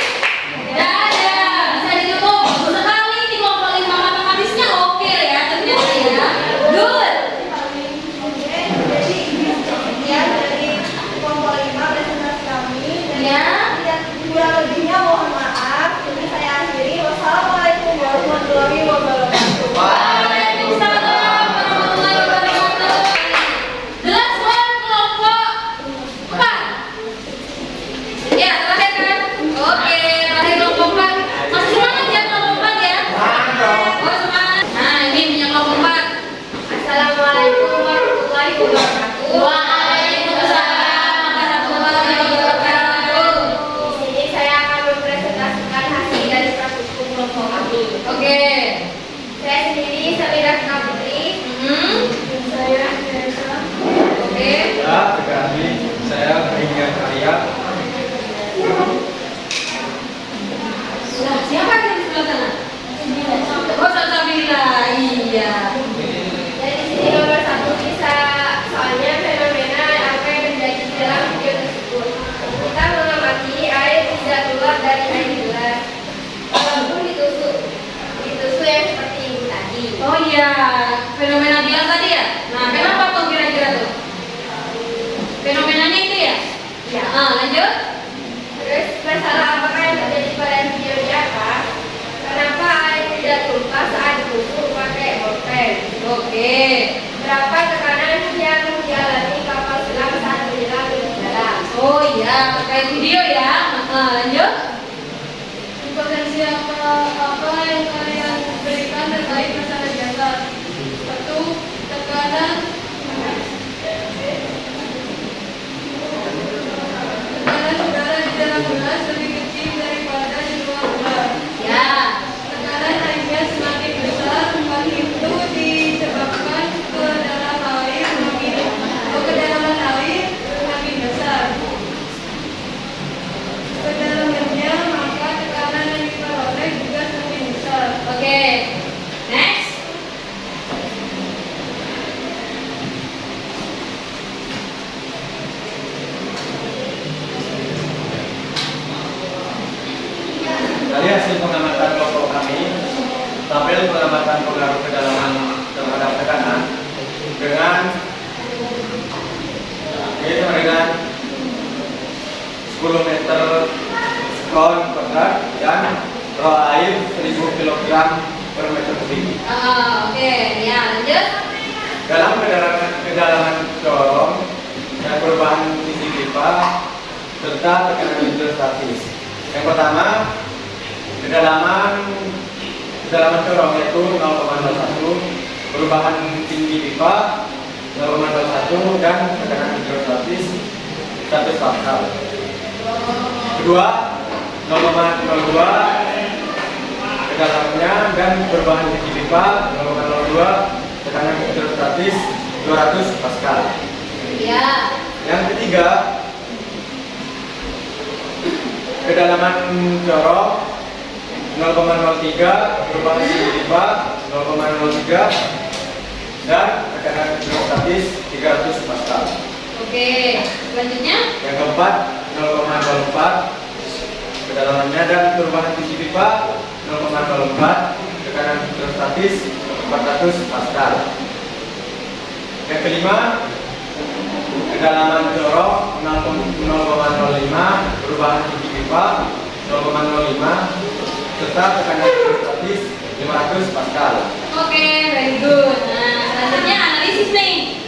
Tidak ada. Bisa ditutup. Bagus sekali ini kelompok 5 matematisnya oke ya ternyata ya. Good. Jadi ini sekian dari kelompok 5 presentasi kami. Ya. Dan kurang lebihnya mohon maaf. Jadi saya akhiri. Wassalamualaikum warahmatullahi wabarakatuh. Waalaikumsalam warahmatullahi wabarakatuh. The last one, kelompok 4. Ya, terakhir kan? Oke, terakhir kelompok 4. Masih semangat ya kelompok 4 ya? Oh, semangat. Nah, ini punya kelompok 4. Assalamualaikum warahmatullahi wabarakatuh. Waalaikumsalam warahmatullahi wabarakatuh. Di sini saya akan mempresentasikan hasil dari praktikum kelompok kami. Oke. Saya sendiri Samira Putri. Saya Teresa. Oke. Ya, kami saya Ringan Arya. Sudah siapa yang di sebelah sana? Oh, iya, fenomena bilang tadi ya. Nah, kenapa tuh kira-kira tuh? Fenomenanya itu ya? Ya. Lanjut. Terus masalah apakah yang terjadi pada video di atas? Kenapa air tidak tumpah saat digusur pakai bolpen? Oke. Berapa tekanan yang dialami kapal selam saat menyelam di dalam? Oh iya, terkait video ya. Lanjut. Informasi apa yang kalian berikan terkait masalah di atas? 1. Tekanan udara di dalam gelas lebih kecil daripada di luar gelas. Ya. Tekanan airnya semakin besar, hal itu disebabkan kedalaman air semakin besar. Kedalamannya, maka tekanan yang diperoleh juga semakin besar. Oke. Next. Dari hasil pengamatan kelompok kami, tabel pengamatan pengaruh kedalaman terhadap tekanan dengan 10 meter sekon kuadrat dan roh air 1000 kg per meter kubik. Oke, ya lanjut. Dalam kedalaman corong dan perubahan sisi pipa serta tekanan hidrostatis. Yang pertama, kedalaman corong yaitu 0,01, perubahan tinggi pipa 0,01 dan tekanan hidrostatis 100 pascal. Kedua, 0,02 kedalamannya dan perubahan tinggi pipa 0,02 tekanan hidrostatis 200 pascal. Ya. Yang ketiga, kedalaman corong 0,03, perubahan tinggi pipa 0,03 dan tekanan hidrostatis 300 pascal. Oke, selanjutnya. Yang keempat, 0,04 kedalamannya dan perubahan tinggi pipa 0,04 tekanan hidrostatis 400 pascal. Yang kelima, kedalaman corong 0,05 perubahan tinggi pipa 0,05 serta tekanan hidrostatis 500 pascal. Oke, very good. Nah, selanjutnya analisis nih.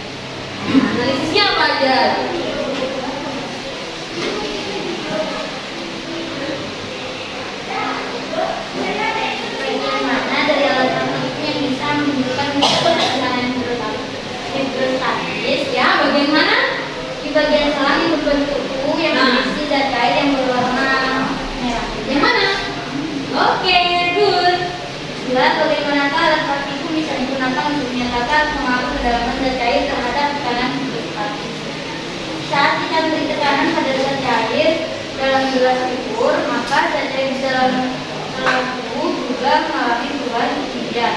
Analisisnya apa aja? Bagaimana dari alat tertentu yang bisa menunjukkan tekanan hidrostatis? Ya, bagaimana? Di bagian selang yang berbentuk U yang berisi zat cair yang berwarna merah. Yang mana? Oke, good. Dua, bagaimanakah alat praktik itu bisa digunakan untuk menyatakan pengaruh kedalaman zat cair terhadap tekanan hidrostatis? Saat kita beri tekanan pada zat cair dalam gelas ukur, maka zat cair di dalam U juga mengalami perubahan ketinggian.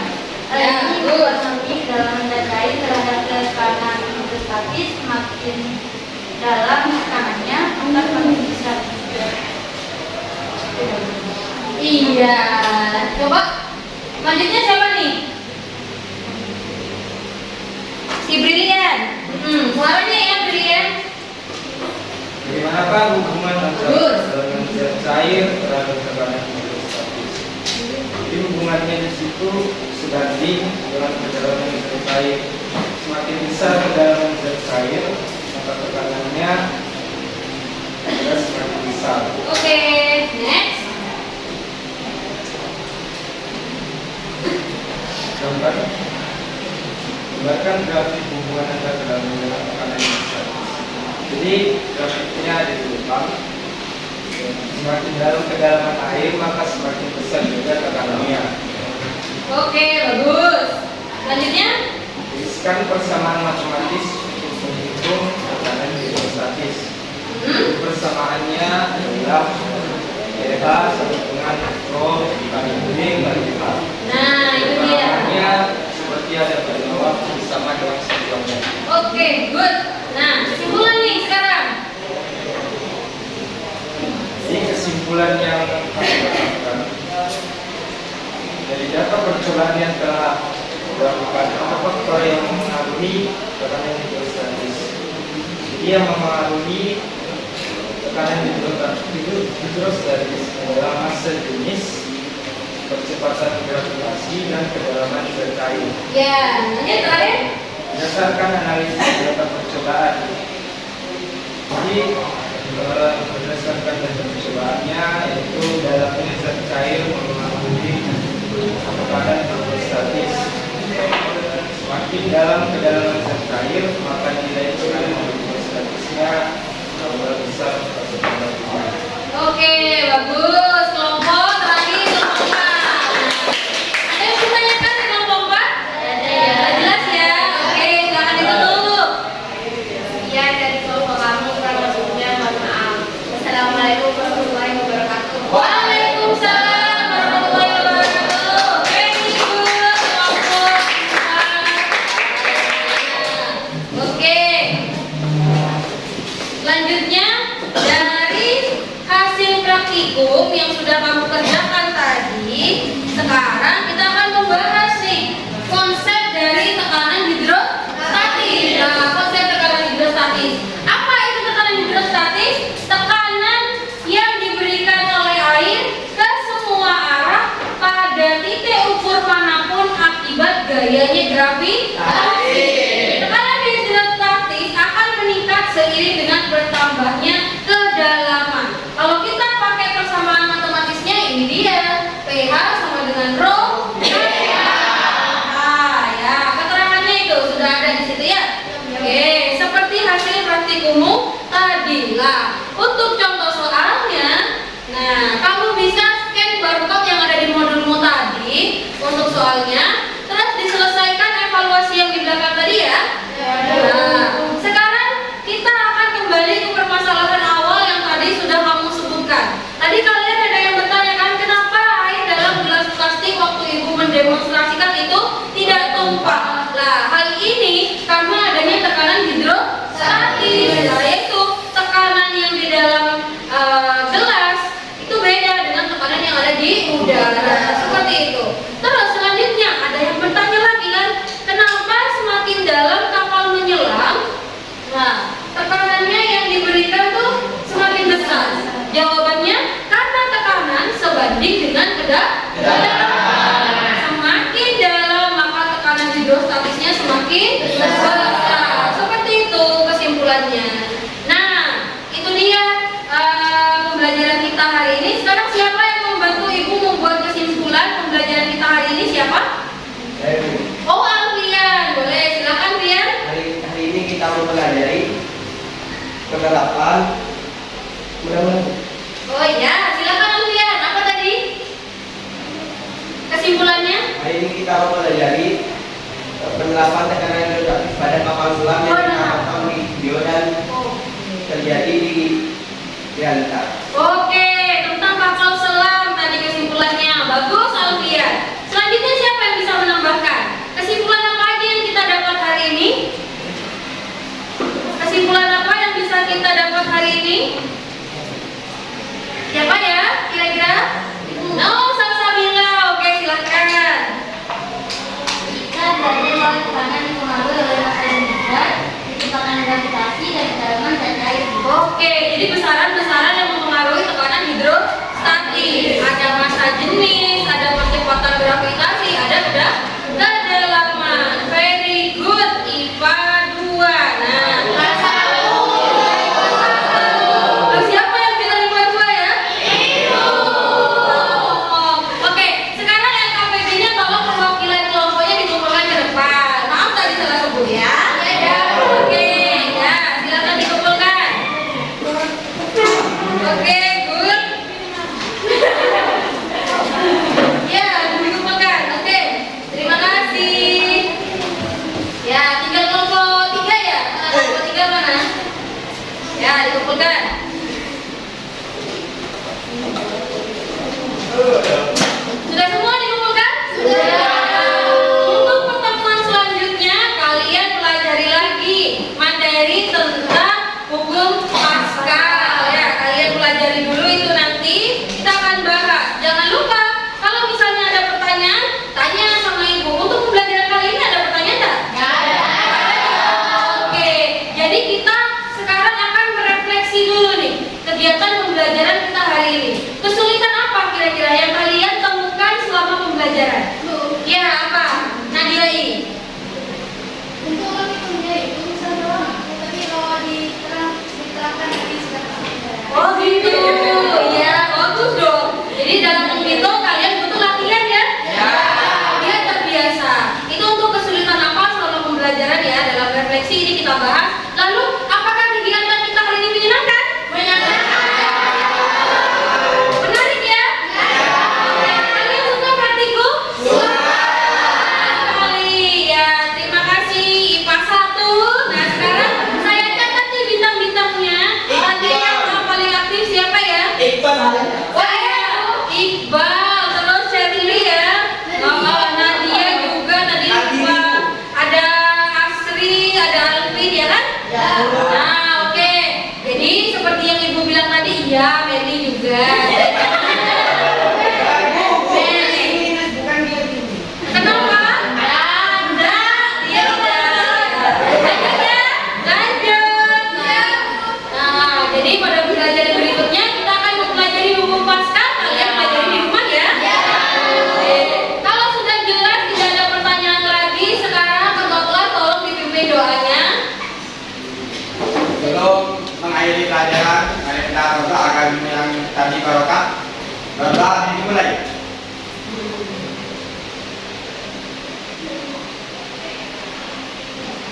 Hal ini mempengaruhi kedalaman zat cair terhadap tekanan hidrostatis. Semakin dalam tekanannya, akan semakin besar. Iya. Coba. Selanjutnya siapa nih? Si Brilian. Suaranya ya Brilian. Bagaimanakah hubungan antara Good. kedalaman zat cair terhadap tekanan hidrostatis? Jadi hubungannya di situ sebanding dengan kedalaman zat cair. Semakin besar kedalaman zat cair, maka tekanannya juga semakin besar. Oke, next. Gambarkan grafik hubungan antara kedalaman dengan tekanan hidrostatis. Jadi grafiknya ada di depan. Semakin dalam kedalaman air, maka semakin besar juga tekanannya. Oke, bagus. Selanjutnya. Tuliskan persamaan matematis untuk menghitung tekanan hidrostatis. Persamaannya adalah RH sama dengan rho dikali B kali H. Nah, itu dia. Persamaannya seperti ada pada bawah sama dengan sebelumnya. Oke, good. Nah, kesimpulan nih sekarang. Ini kesimpulan yang kami dapatkan dari data percobaan yang telah Berapa faktor yang mempengaruhi tekanan hidrostatis? Jadi yang mempengaruhi tekanan hidrostatis adalah massa jenis, percepatan gravitasi, dan kedalaman sel cair. Ya, lanjut terakhir. Berdasarkan analisis data percobaan. Jadi berdasarkan data percobaannya, yaitu dalamnya zat cair mempengaruhi tekanan hidrostatis. Semakin dalam kedalaman zat cair, maka nilai tekanan hidrostatisnya besar atau bertambah. Oke, bagus. Kelompok terakhir kelompok 4. Ada yang ditanyakan di kelompok 4? Ada. Jelas ya? Oke, silakan ditutup. Ya, dari kelompok kamu kurang lebihnya mohon maaf. Wassalamualaikum warahmatullahi wabarakatuh. Waalaikumsalam warahmatullahi wabarakatuh. Very good, kelompok 4. Oke. Selanjutnya dari hasil praktikum yang sudah kamu kerjakan tadi, sekarang kita akan membahas nih konsep dari tekanan hidrostatis. Nah, konsep tekanan hidrostatis. Apa itu tekanan hidrostatis? Tekanan yang diberikan oleh air ke semua arah pada titik ukur manapun akibat gayanya gravitasi. Tekanan hidrostatis akan meningkat seiring dengan bertambahnya kedalaman. Kalau kita pakai persamaan matematisnya, ini dia pH sama dengan rho kali A. Ya, keterangannya itu sudah ada di situ ya. Oke, seperti hasil praktikummu tadi lah. Untuk contoh soalnya, nah kamu bisa scan barcode yang ada di modulmu tadi untuk soalnya, terus diselesaikan evaluasi yang di belakang tadi ya. Nah, sekarang kita akan kembali ke permasalahan awal yang tadi sudah kamu sebutkan. Tadi kalian ada yang bertanya kan, kenapa air dalam gelas plastik waktu ibu mendemonstrasikan itu tidak tumpah? Nah, hal ini karena adanya tekanan hidrostatis, yaitu tekanan yang di dalam gelas itu beda dengan tekanan yang ada di udara. Seperti itu. Terus selanjutnya ada yang bertanya lagi kan, kenapa semakin dalam kapal menyelam? Nah, tekanannya yang diberikan tuh semakin besar. Jawabannya karena tekanan sebanding dengan kedalaman. Semakin dalam maka tekanan hidrostatisnya semakin besar. Seperti itu kesimpulannya. Nah, itu dia pembelajaran kita hari ini. Sekarang siapa yang membantu ibu membuat kesimpulan pembelajaran kita hari ini? Siapa? Oh, Alfian. Boleh, silakan Fian. Hari ini kita mempelajari penerapan mudah-mudahan. Oh iya, silakan Alfian. Apa tadi kesimpulannya? Hari ini kita mempelajari penerapan tekanan hidrostatis pada kapal selam yang direkam di video dan terjadi di realita. Oke, tentang kapal selam tadi kesimpulannya. Bagus Alfian. Selanjutnya siapa yang bisa menambahkan? Kesimpulan apa aja yang kita dapat hari ini? Kesimpulan apa yang bisa kita dapat hari ini? Siapa ya? Kira-kira? No, Salsabila. Oke, silakan. Jika dari oleh tekanan dipengaruhi oleh massa yang besar, kecepatan gravitasi dan kedalaman zat cair. Oke, jadi besaran-besaran yang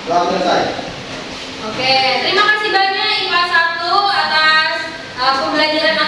Telah selesai. Oke, terima kasih banyak IPA 1 atas pembelajaran